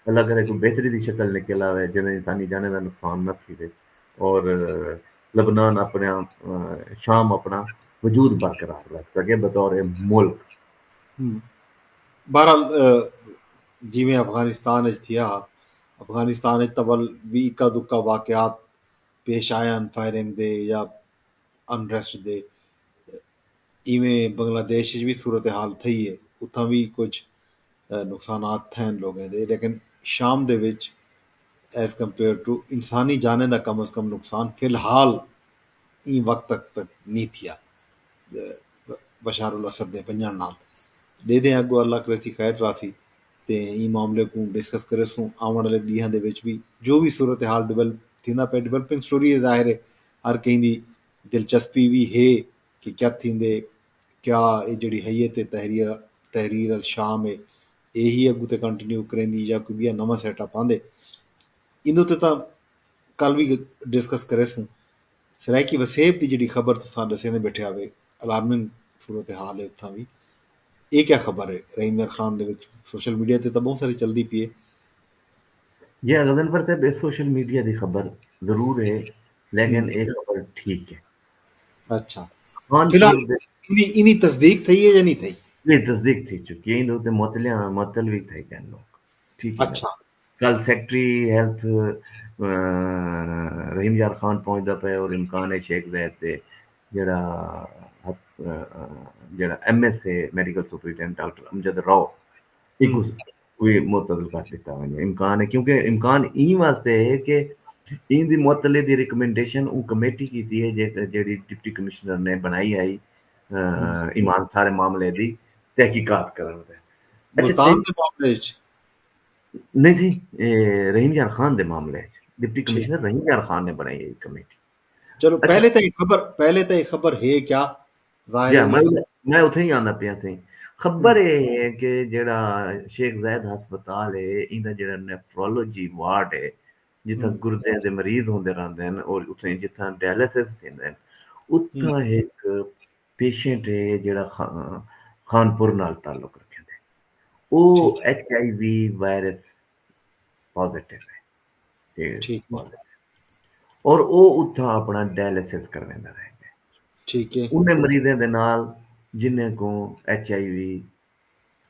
अल्लाह करे कोई बेहतरी दी शक्ल निकल आवे जिवें इंसानी जाने दा नुकसान ना थीवे और लबनान अपना शाम अपना वजूद बरकरार रख सके बतौर मुल्क। बहरहाल जिमें अफगानिस्तान च थिया, अफगानिस्तान च तवल भी इक्का दुक्का वाकयात पेश आया फायरिंग दे या अनरेस्ट दे। इवें बांग्लादेश च भी सूरत हाल थी है, उत्थां भी कुछ नुकसानात थे लोगों दे, लेकिन शाम दे विच एज कंपेयर टू इंसानी जाने का कम अज कम नुकसान फिलहाल ई वक्त तक नहीं थिया बशारुल असद दे वञण नाल। ॾेदे अॻु अल्लाह करे थी ख़ैर राथी ते ई मामले को डिस्कस करेसूं आउण वाले ॾींहं दे विच भी जो भी सूरत हाल डिवेलप थींदा पे डिवेलपिंग स्टोरी है ज़ाहिर है हर कंहिंजी दिलचस्पी भी है कि क्या थींदे, क्या ये जड़ी हैयत तहरीर तहरीर अल शाम है यही अगू ते कंटिन्यू करेंदी या कोई बिया नवा सेटअप आंदे इंदे ते तां कल भी डिस्कस करेसूं। सराइकी वसेब की जी खबर तुसां दसेंदे बैठे आवे अलार्मिंग सूरत हाल है उत्थां भी ये क्या खबर है रहीम यार खान दे विच सोशल मीडिया ते तो बहुत सारी चलती पई है। ये गजनफर साहब इस सोशल मीडिया की खबर जरूर है, लेकिन हम्म, एक खबर ठीक है। अच्छा कानपुर फिलहाल इनी इनी तस्दीक थी है या नहीं थी? ये तस्दीक थी चुकी है इन ते मुअत्तल भी थे कहन लोग। ठीक है ना। अच्छा। कल सेक्रेटरी हेल्थ रहीम यार खान पहुंचता पे और इमकान है शेख जैद ते जेड़ा जेड़ा एमएस है medical superintendent doctor Amjad Rao एक कोई मुअत्तल कर दिता वने इम्कान है, क्योंकि इम्कान ई वास्ते है कि इन दी मुअत्तले दी रिकमेंडेशन उ कमेटी कीती है जेड़ी डिप्टी कमिश्नर ने बनाई आई ईमान सारे मामले दी तहकीकात करन दे। अच्छा ते मुल्तान के मामले च नहीं जी, रहीम यार खान दे मामले च डिप्टी ठीक। कमिश्नर रहीम यार खान ने बनाई है कमेटी। चलो अच्छा पहले तो ये खबर है क्या? जाहिर है या ये खबर। मैं उत्थे ही आंदा पिया सी। खबर ये है कि जेड़ा शेख जायद हस्पताल है इंदा जेड़ा नेफ्रोलॉजी वार्ड है जित्थै हम्म, गुर्दे दे मरीज होंदे रहिंदे न और उत्थे जित्थै डायलिसिस थींदे न, हम्म, उत्थै एक पेशेंट है जेड़ा खानपुर नाल ताल्लुक रखदा है। ठीक वो एचआईवी वायरस पॉजिटिव है, एड्स ठीक है पॉजिटिव, और वो उत्थै अपना डायलिसिस करवांदा रहिंदा है ठीक है उन्हें मरीजें दे नाल जिन्हें को एचआईवी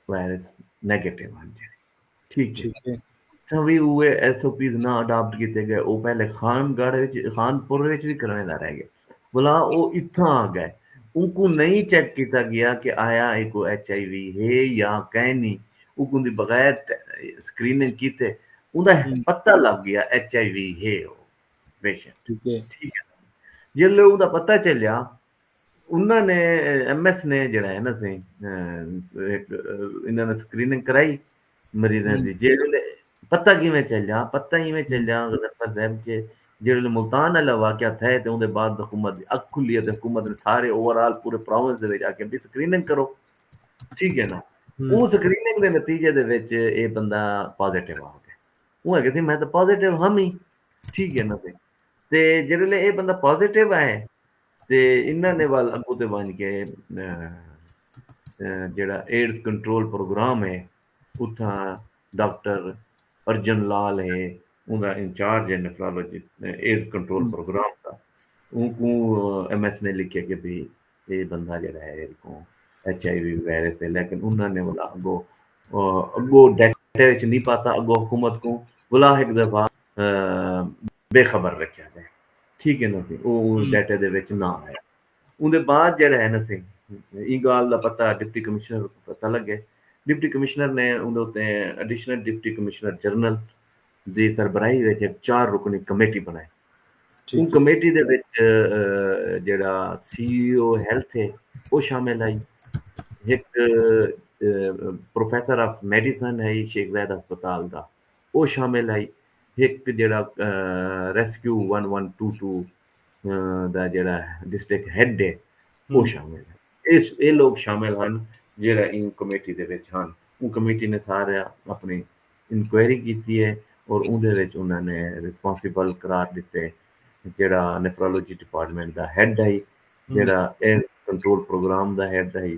वायरस नेगेटिव ਹਨ ਜਿਹੜੇ। ठीक है, ठीक है। तभी हुए एसओपीज ना अडॉप्ट किए गए वो पहले खानगढ़ खानपुर विच भी करवांदा रह गया बोला वो इत्थां आ गए उनको नहीं चेक किया गया कि आया को एचआईवी है या कहीं नहीं। उनको बगैर स्क्रीनिंग किते उनका पता लग गया एचआईवी है वो पेशेंट। ठीक है। ठीक है, जिसले उनका पता चलिया उन्होंने एमएस ने जड़ा है ना से इन्होंने स्क्रीनिंग कराई मरीजां हम्म, दी जेल्लै पता किवें चलिया, पता इवें चलिया गजनफर साहब के जेल्लै मुल्तान आह्ला वाकया थे ते उहदे बाद हुकूमत दी अक्ख खुली ते हुकूमत ने सारे ओवरऑल पूरे प्रोविंस दे विच आके भी स्क्रीनिंग करो। ठीक है ना। हम्म, उस स्क्रीनिंग दे नतीजे दे विच ये बंदा पॉजिटिव आ गया। वो है कि मैं तो पॉजिटिव हम ही। ठीक है ना ते जेल्लै ये बंदा पॉजिटिव आए ते इन्हां ने वल अग्गों ते बन के जेड़ा एड्स कंट्रोल प्रोग्राम है उत्थां डॉक्टर अर्जन लाल है उनका इंचार्ज है नेफ्रोलॉजी एड्स कंट्रोल हम्म, प्रोग्राम का। उनको एमएस ने लिखे कि भी ये बंदा जड़ा है इनको एचआईवी वायरस है, लेकिन उन्होंने बोला अगो डाटा विच नहीं पाता अगो हुकूमत को बोला एक दफा बेखबर रखा जाए। ठीक है ना सी वो हम्म, डाटे दे विच ना आया। उनदे बाद जेह्ड़ा है ना सी ई गल्ल दा पता डिप्टी कमिश्नर को पता लगे। डिप्टी कमिश्नर ने उं'दे उत्ते एडिशनल डिप्टी कमिश्नर जनरल दी सरबराही विच इक 4 रुकनी कमेटी बनाई। उन ठीक है। कमेटी दे विच जेह्ड़ा सीईओ हेल्थ है ओह् शामिल आई। एक प्रोफेसर ऑफ मेडिसिन है शेख ज़ायद अस्पताल दा, ओह् शामिल आई। एक जेह्ड़ा रेस्क्यू 1122 दा जेह्ड़ा डिस्ट्रिक्ट हेड है ओह् हम्म शामिल है। एह् लोग शामिल हन जेह्ड़ा इन कमेटी दे विच हन। ओह् कमेटी ने सारा अपनी इंक्वायरी कीती है और उं'दे विच उन्हां ने रिस्पांसिबल करार दित्ते जेह्ड़ा नेफ्रोलॉजी डिपार्टमेंट दा हेड है, हम्म जेह्ड़ा एयर कंट्रोल प्रोग्राम दा हेड है,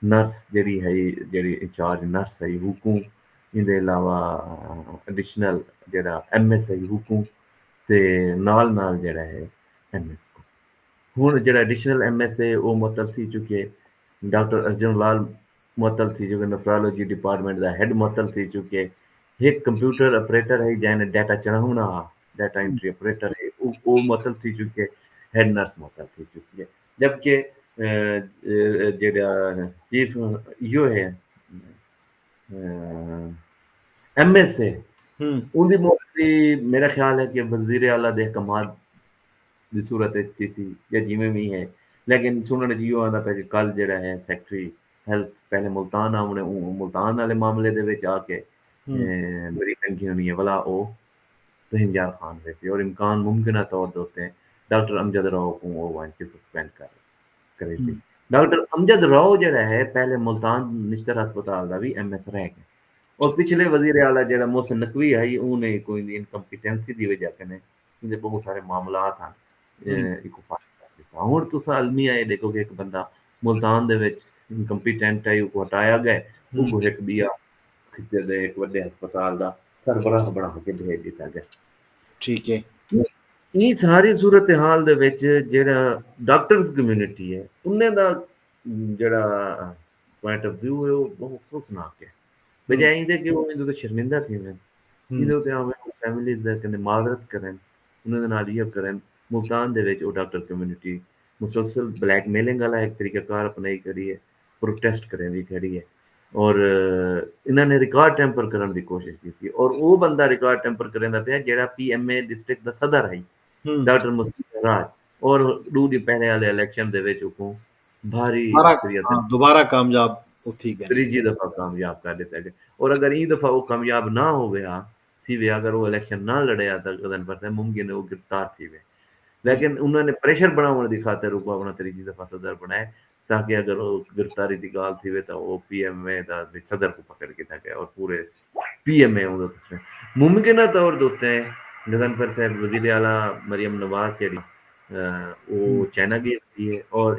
नर्स जेह्ड़ी है जेह्ड़ी इंचार्ज नर्स है हुकूम, इंदे अलावा एडिशनल जेह्ड़ा एमएस है हुकूम ते नाल जेह्ड़ा है एमएस को। हुन जेह्ड़ा एडिशनल एमएस है ओह् मुअत्तल थी चुके। डॉक्टर अर्जुन लाल मुअत्तल थी चुके, नेफ्रोलॉजी डिपार्टमेंट दा हेड मुअत्तल थी चुके। एक कंप्यूटर ऑपरेटर है जैने डाटा चढ़ाना हा, डाटा एंट्री ऑपरेटर है वो मुअत्तल थी चुके, हेड नर्स मुअत्तल थी चुकी है। जबकि जेह्ड़ा चीफ इहो है एमएस है हम्म उं'दी मुअत्तली मेरा ख्याल है कि वज़ीर आला दे अहकामात दी सूरत च सी या जिवें भी है। लेकिन सुनने च इहो आंदा पिया कि कल जेह्ड़ा है सैक्रेटरी हेल्थ पहले मुल्तान आमने मुल्तान आह्ले मामले दे विच आके हम्म ब्रीफिंग की होनी है भला ओह् तुहिंजाल खान दे सी और इम्कान मुमकिना तौर दे उत्ते डॉक्टर अमजद राव को ओह् वन के सस्पेंड करे सी। हम्म डॉक्टर अमजद राव जेह्ड़ा है पहले मुल्तान निश्तर अस्पताल दा भी एमएस रह गया और पिछले वज़ीर आला जेह्ड़ा मोहसिन नकवी है उ'नें कोई इनकम्पिटेंसी दी वजह कन्नै इंदे बहुत सारे मामलात हन हम्म इको फाइल कर दित्ता। हुण तुस अलमिया एह् देखो कि इक बंदा मुल्तान दे विच इनकम्पिटेंट है उको हटाया गया, हम्म उको इक बिया खिच्चे दे इक वड्डे अस्पताल दा सरबराह बना के भेज दित्ता गया। ठीक है। ਇਹ ਸਾਰੀ ਸੂਰਤ ਹਾਲ ਦੇ ਵਿੱਚ ਜਿਹੜਾ ਡਾਕਟਰਸ ਕਮਿਊਨਿਟੀ ਹੈ ਉਹਨੇ ਦਾ ਜਿਹੜਾ ਪੁਆਇੰਟ ਆਫ View ਹੈ ਉਹ ਬਹੁਤ ਅਫਸੋਸਨਾਕ ਹੈ हम्म बजाय ਇਹਦੇ ਕਿ ਉਹ ਇਹਦੇ ਤੋਂ ਸ਼ਰਮਿੰਦਾ थी मैं हम्म ਇਹਦੇ ਉੱਤੇ ਆਵੇਂ ਫੈਮਿਲੀ ਦਾ ਕਹਿੰਦੇ ਮਾਜ਼ਰਤ ਕਰਨ ਉਹਨਾਂ ਦੇ ਨਾਲ ਇਹ ਕਰਨ ਮੁਲਤਾਨ ਦੇ ਵਿੱਚ ਉਹ ਡਾਕਟਰ ਕਮਿਊਨਿਟੀ ਮੁਸਲਸਲ ਬਲੈਕਮੇਲਿੰਗ ਵਾਲਾ ਇੱਕ ਤਰੀਕਾਕਾਰ ਅਪਣਾਈ ਕਰੀ ਹੈ ਪ੍ਰੋਟੈਸਟ ਕਰਨ ਦੀ ਖੜੀ ਹੈ ਔਰ ਇਹਨਾਂ ਨੇ ਰਿਕਾਰਡ ਟੈਂਪਰ ਕਰਨ ਦੀ ਕੋਸ਼ਿਸ਼ ਕੀਤੀ ਔਰ ਉਹ ਬੰਦਾ ਰਿਕਾਰਡ ਟੈਂਪਰ ਕਰਨ ਦਾ ਪਿਆ ਜਿਹੜਾ ਪੀਐਮਏ ਡਿਸਟ੍ਰਿਕਟ ਦਾ ਸਦਰ ਹੈ हम्म डॉक्टर मुस्तफा राज और दो दिन पहले वाले इलेक्शन दे विच उको भारी दोबारा, अक्सरियत हाँ दोबारा कामयाब उठी गए। त्रीजी दफा कामयाब कर दिता गया और अगर ई दफा वो कामयाब ना हो गया थी वे अगर वो इलेक्शन ना लड़या तो गदन पर मुमकिन है वो गिरफ्तार थी वे हम्म लेकिन उन्होंने प्रेशर बनाने की खातिर उको अपना त्रीजी दफा सदर बनाए ताकि अगर वो गिरफ्तारी की गाल थी वे तो वो पीएमए दा सदर को पकड़ के गया और पूरे पीएमए मुमकिन तौर के गदन पर साहब वजीर आला मरियम नवाज जेड़ी हम्म वो चाइना गई होती है और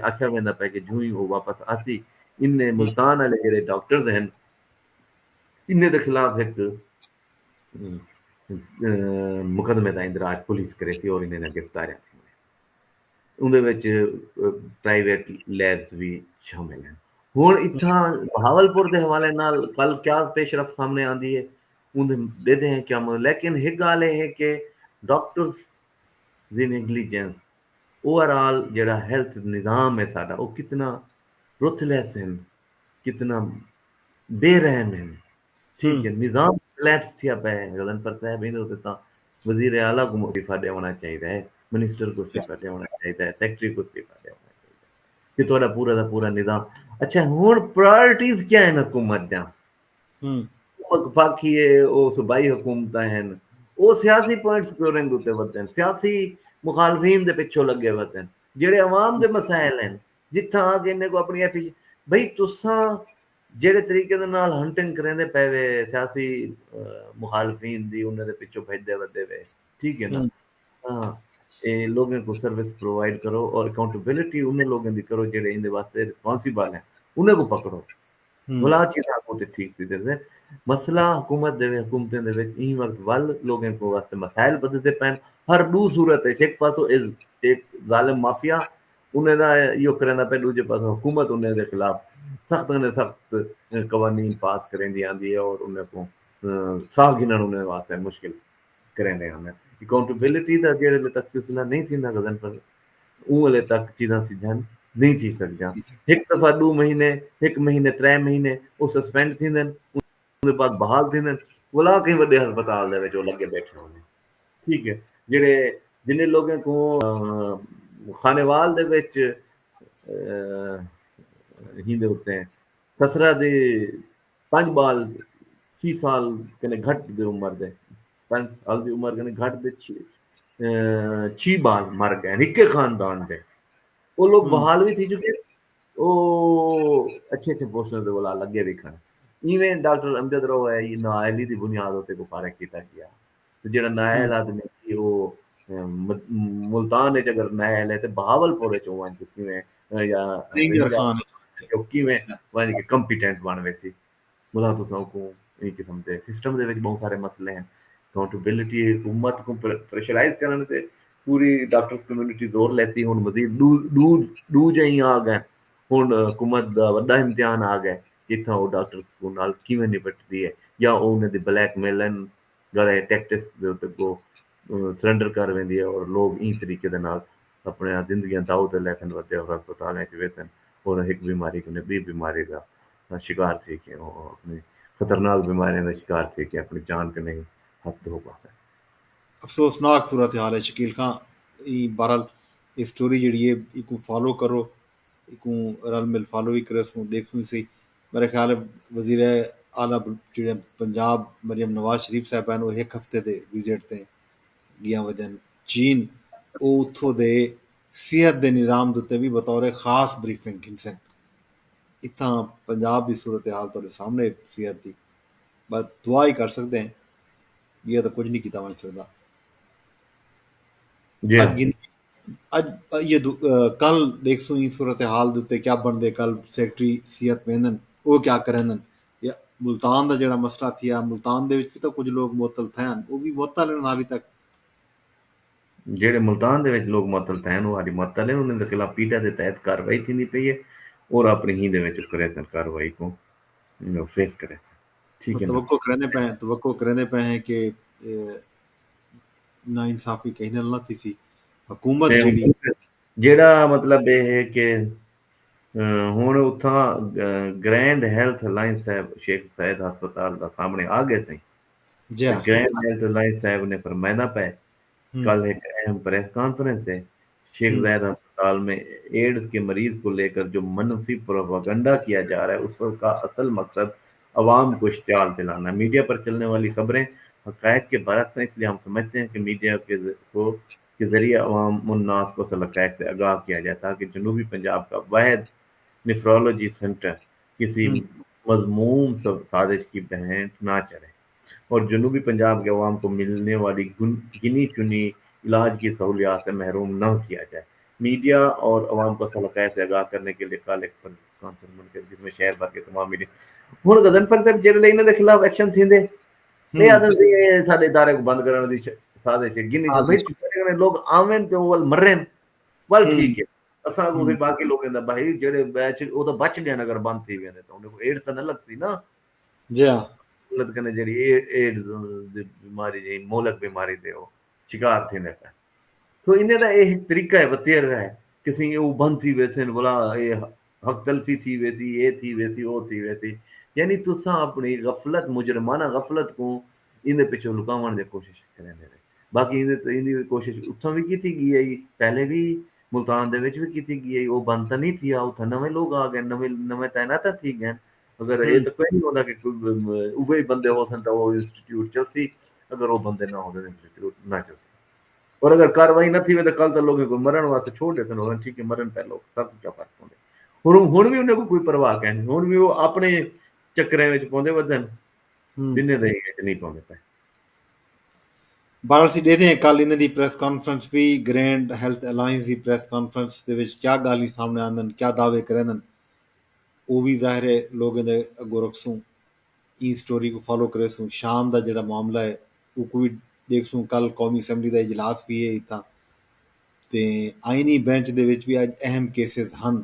आख्या वेंदा पे कि जूं ही वो वापस आसी इनने हम्म मुल्तान वाले जेह्ड़े डॉक्टर्स हैं इन्ने दे खिलाफ एक मुकदमे दा इंदराज पुलिस करे सी और इन्हें गिरफ्तारियां थी उंदे विच प्राइवेट लैब्स भी शामिल हैं हुण इत्थां बहावलपुर दे हवाले नाल कल क्या पेशरफ सामने आंदी है उंदे देदे हैं क्या लेकिन एक गल है कि डॉक्टर्स दी नेगलीजेंस ओवरऑल जेह्ड़ा हेल्थ निज़ाम है साडा वो कितना रुथलेस है कितना बेरहम है ठीक हम्म है निज़ाम कोलैप्स थिया पिया है गदन पर साहब इहदे उत्ते तां वज़ीर आला को इस्तीफा ॾियणा चाहिदा है मिनिस्टर को इस्तीफा ॾियणा चाहिदा है सेक्रेटरी को इस्तीफा ॾियणा चाहिदा है कि तुहाडा पूरा दा पूरा निज़ाम अच्छा हुण प्रायोरिटीज़ क्या आहिनि हुकूमत जा हम्म वफ़ाक़ी है वो सूबाई हुकूमतां आहिनि वो सियासी पॉइंट स्कोरिंग उत्ते वधनि सियासी मुखालफीन दे पिछों लगे वधनि जेह्ड़े अवाम दे मसाइल हैं जित्थां आके इन्ने को अपनी भई तुसां जेह्ड़े तरीके दे नाल हंटिंग करेंदे पए वे सियासी मुखालफीन दी उन्हां दे पिछों भजदे वधदे वे ठीक है ना हम्म हाँ लोगों को सर्विस प्रोवाइड करो और अकाउंटेबिलिटी उन्हें लोगों की करो जेह्ड़े इंदे वास्ते रिस्पांसिबल हैं उन्हें को पकड़ो हम्म भला चीज़ां को ते ठीक सी दे मसला हुकूमत दे हुकूमतें दे विच ई वक्त वल लोगों को वास्ते मसाइल बधदे पैन हर दू सूरत है एक पासो एक जालिम माफिया उन्हें दा इहो करंदा पे दूजे पासो हुकूमत उन्हें दे खिलाफ सख्त ने सख्त कवानीन पास करेंदी आंदी है और उन्हें को साह गिनण उन्हें वास्ते मुश्किल करेंदे आंदे अकाउंटेबिलिटी दा जेह्ड़े तक सिलसिला नहीं थींदा गदन पर उहले तक चीज़ां सिद्धन नहीं थी सघिजां। थी सघे। हिकु दफ़ा 2 महीने, 1 महीने 3 महीने ਉਹ ਸਸਪੈਂਡ थींदा आहिनि, ਉਹਦੇ ਬਾਅਦ ਬਹਾਲ थींदा आहिनि। भला कंहिं वॾे ਹਸਪਤਾਲ ਦੇ ਵਿੱਚ ਉਹ ਲੱਗੇ ਬੈਠੇ ਹੁੰਦੇ। ਠੀਕ ਹੈ, ਜਿਹੜੇ ਜਿੰਨੇ ਲੋਕਾਂ ਕੋ ਖਾਨੇਵਾਲ ਦੇ ਵਿੱਚ हींदे हुते खसरा दे 5 बाल 6 साल कने घट दे उम्र दे 5 साल दी उम्र कने घट दे 6 बाल मर गए हिके खानदान दे। वो लोग हम्म बहाल भी थी चुके, वो अच्छे अच्छे पोस्टर ते बोला लगे भी खन। इवें डॉक्टर अमजद रो है ये नाअहली दी बुनियाद होते को फारग कीता गया। ते जेड़ा हम्म नाअहल आदमी सी वो मुल्तान विच अगर नाअहल है ते बहावलपुर विच होवन किवें या डेंजर रेंजा खान जो किवें वञ के कंपिटेंट बण वैसी। भला तुसां को इन किस्म दे सिस्टम दे विच बहुत सारे मसले हैं। अकाउंटेबिलिटी हुकूमत को प्रेशराइज़ करन ते पूरी डॉक्टर्स कम्युनिटी ज़ोर लैती हुन मज़ीद डू जहीं आ गए। हुन हुकूमत दा वड्डा इम्तिहान आ गया कि इत्थां ਉਹ ਡਾਕਟਰਸ को नाल किवें निपटदी है या ਉਹ ਉਹਨਾਂ ਦੀ ਬਲੈਕਮੇਲਨ ਗਲੇ ਟੈਕਟਿਕਸ ਦੇ ਉੱਤੇ ਕੋ ਸਰੈਂਡਰ ਕਰ वेंदी है और लोग इन तरीके दे नाल अपने ज़िंदगियां दाव ते लैकन वधे और अस्पतालें च वेसन और हिक बीमारी कने ॿी बीमारी दा शिकार थी के अपनी खतरनाक बीमारियों का शिकार थी के अपनी जान कने हथ धो पासे। अफसोसनाक सूरत हाल है शकील खां। बहरहाल ये स्टोरी जी है इको फॉलो करो, इको रल मिल फॉलो भी करे सूं देखूं सही। मेरे ख्याल है वजीर आला जो पंजाब मरियम नवाज शरीफ साहब हैं वो एक हफ्ते के विजिट से गया वजन चीन। वो उतों के सेहत के निज़ाम के उत्ते भी बतौर खास ब्रीफिंग हिंसन इतना पंजाब की सूरत हाल तुहाडे सामने सेहत की बस दुआ ही कर सकते हैं। ये तो कुछ नहीं किया जा सकता। जी अज हाँ। गिन अज ये कल देखसूं ई सूरत हाल दे उत्ते क्या बनदे। कल सैकटरी सेहत वेंदन वो क्या करंदन। या मुल्तान का जो मसला थिया मुल्तान दे विच भी तो कुछ लोग मुअत्तल थियन वो भी मुअत्तल हैं हाली तक। जेड़े मुल्तान दे विच लोग मुअत्तल थियन वो हाली मुअत्तल हैं उन्हनि जे खिलाफ पीटा जे तहत कार्रवाई थींदी पई है और अपनी ही दे विच करे था कार्रवाई को फेस करे था। वो ठीक है ना। तवक्को करेंदे पे हैं कि ना इंसाफी कहीं ना थी सी हुकूमत ते जी। जेड़ा मतलब ये है कि हुण उत्थां ग्रैंड हेल्थ अलायंस साहब शेख ज़ायद हस्पताल दा सामने आ गए सी जी ते हाँ। ग्रैंड हेल्थ अलायंस साहब ने फरमाया पे हम्म कल एक अहम प्रेस कॉन्फ्रेंस है। शेख हम्म जायद अस्पताल में एड्स के मरीज को लेकर जो मनफी प्रोपागंडा किया जा रहा है उसका असल मकसद अवाम को इश्तियाल दिलाना। मीडिया पर चलने वाली खबरें हकायक के बरक्स हैं इसलिए हम समझते हैं कि मीडिया के जरिए अवाम उन्नास को असल हकायक से आगाह किया जाए ताकि जनूबी पंजाब का वाहिद नेफ्रोलॉजी सेंटर किसी हम्म मजमूम साजिश की भेंट ना चढ़े और जनूबी पंजाब के अवाम को मिलने वाली गिनी चुनी इलाज की सहूलियात से महरूम न किया जाए। मीडिया और अवाम को सलाक़ात से आगाह करने के लिए कल एक कॉन्फ्रेंस मुनक़िद जिसमें शहर भर के तमाम मीडिया हुण गदनफर साहब जेड़े इन्हां दे खिलाफ एक्शन थींदे ते हम्म आदत सी ये साडे इदारे को बंद करने दी साजिश है गिनी चुनी साजिश। भाई लोग आवेन ते वल मर्रेन वल हम्म ठीक है। असां को हम्म बाकी लोगों दा भाई जेड़े बैच ओ तो बच गए अगर बंद थी वेंदे तो उन्हें को एड्स तो न लगती ना। जी हाँ। दौलत कने जहिड़ी एड्स दी बीमारी जी मोलक बीमारी ते ओ शिकार थींदे पिया। तो इन्हें दा एक तरीका है बतेर है किसी वो बंद थी वैसे बोला ये हक तलफी थी वैसी ये थी वैसी वो थी वैसी यानी तुसा अपनी गफलत मुजरमाना गफलत को इनके पीछे लुकावन की कोशिश करेंगे। बाकी इन्दी कोशिश उथों भी की गई है पहले भी मुल्तान दे विच भी की गई है वो बंद तो नहीं थी उथा नवे लोग आ गए नवे नवे तैनात थी गए। अगर ये हम्म तो कोई नहीं होता कि उवे ही बंदे हो सन तो वो इंस्टीट्यूट चलसी अगर वो बंदे ना होते इंस्टीट्यूट ना चलती। और अगर कार्रवाई न थी वे तो कल तो लोगों को मरण वास्ते छोड़ देते हैं ठीक है मरण पे लोग सब क्या फर्क पौंदे हुण भी उन्हें को कोई परवाह कैं नहीं हुण भी वो अपने चक्करें विच पौंदे वधन हम्म जिन्हें दे विच नहीं पौंदे पे। बहरहाल ਅਸੀਂ ਦੇਖਦੇ ਹਾਂ ਕੱਲ ਇਹਨਾਂ ਦੀ ਪ੍ਰੈਸ ਕਾਨਫਰੰਸ ਵੀ ਗ੍ਰੈਂਡ ਹੈਲਥ ਅਲਾਈਅੰਸ ਦੀ ਪ੍ਰੈਸ ਕਾਨਫਰੰਸ ਦੇ ਵਿੱਚ क्या ਗੱਲ ਹੀ ਸਾਹਮਣੇ ਆਉਂਦਨ क्या दावे करंदन वो भी ज़ाहिर है लोग ਇਹਦੇ ਅੱਗੋਂ रखसूं ई स्टोरी को फॉलो करेसूं। शाम का ਜਿਹੜਾ मामला है वो भी देखसूं। कल कौमी असैंबली का इजलास भी है इतना ਤੇ ਆਈਨੀ ਬੈਂਚ ਦੇ ਵਿੱਚ ਵੀ ਅੱਜ ਅਹਿਮ ਕੇਸਿਸ ਹਨ।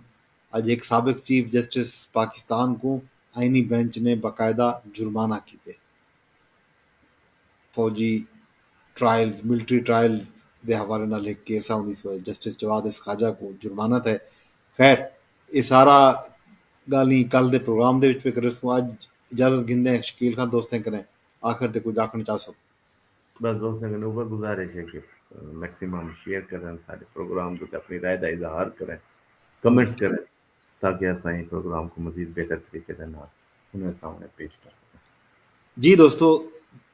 ਅੱਜ ਇੱਕ ਸਾਬਕ ਚੀਫ ਜਸटिस पाकिस्तान को आईनी बेंच ने बाकायदा जुर्माना किते फौजी ट्रायल मिलिट्री ट्रायल के हवाले नाल एक केस आ उन्नीस जस्टिस जवाद इस खाजा को जुर्माना है। खैर ये सारा गल ही कल के प्रोग्राम के भी करे सो अज इजाजत गिंदे शकील खान दोस्तें करें आखिर ते कुछ आखना चाह सो बस दोस्तों कन्नै उ'ऐ गुजारिश है कि मैक्सिमम शेयर करें सारे प्रोग्राम को ते अपनी राय का इजहार करें कमेंट्स करें ताकि असां प्रोग्राम को मजीद बेहतर तरीके से नाल उन्हें सामने पेश कर सकें जी दोस्तों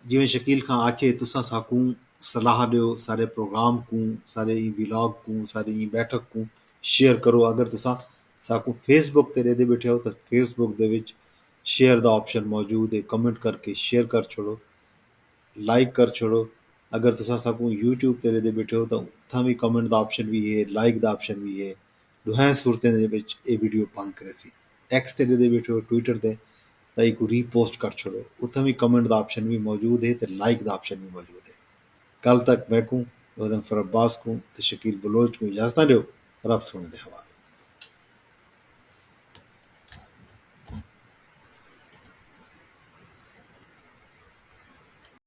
जिमें शकील खां आखे तुसा साकू सलाह दियो सारे प्रोग्राम को सारे ई व्लॉग को सारी ई बैठक को शेयर करो अगर तुसा साकू फेसबुक ते रेदे बैठे हो तो फेसबुक दे विच शेयर दा ऑप्शन मौजूद है कमेंट करके शेयर कर छोड़ो लाइक कर छोड़ो अगर तुसा साकू यूट्यूब ते रेदे बैठे हो तो उत्थां भी कमेंट दा ऑप्शन भी है लाइक दा ऑप्शन भी है दुहें सूरतें दे विच ये वीडियो बंद करे सी एक्स ते रेदे बैठे हो ट्विटर ते ताई को रीपोस्ट कर छोड़ो उत्थां भी कमेंट का ऑप्शन भी मौजूद है तो लाइक का ऑप्शन भी मौजूद है कल तक मैं को वदन फर अब्बास को तो शकील बलोच को इजाजत दो रब सुने दे हवाले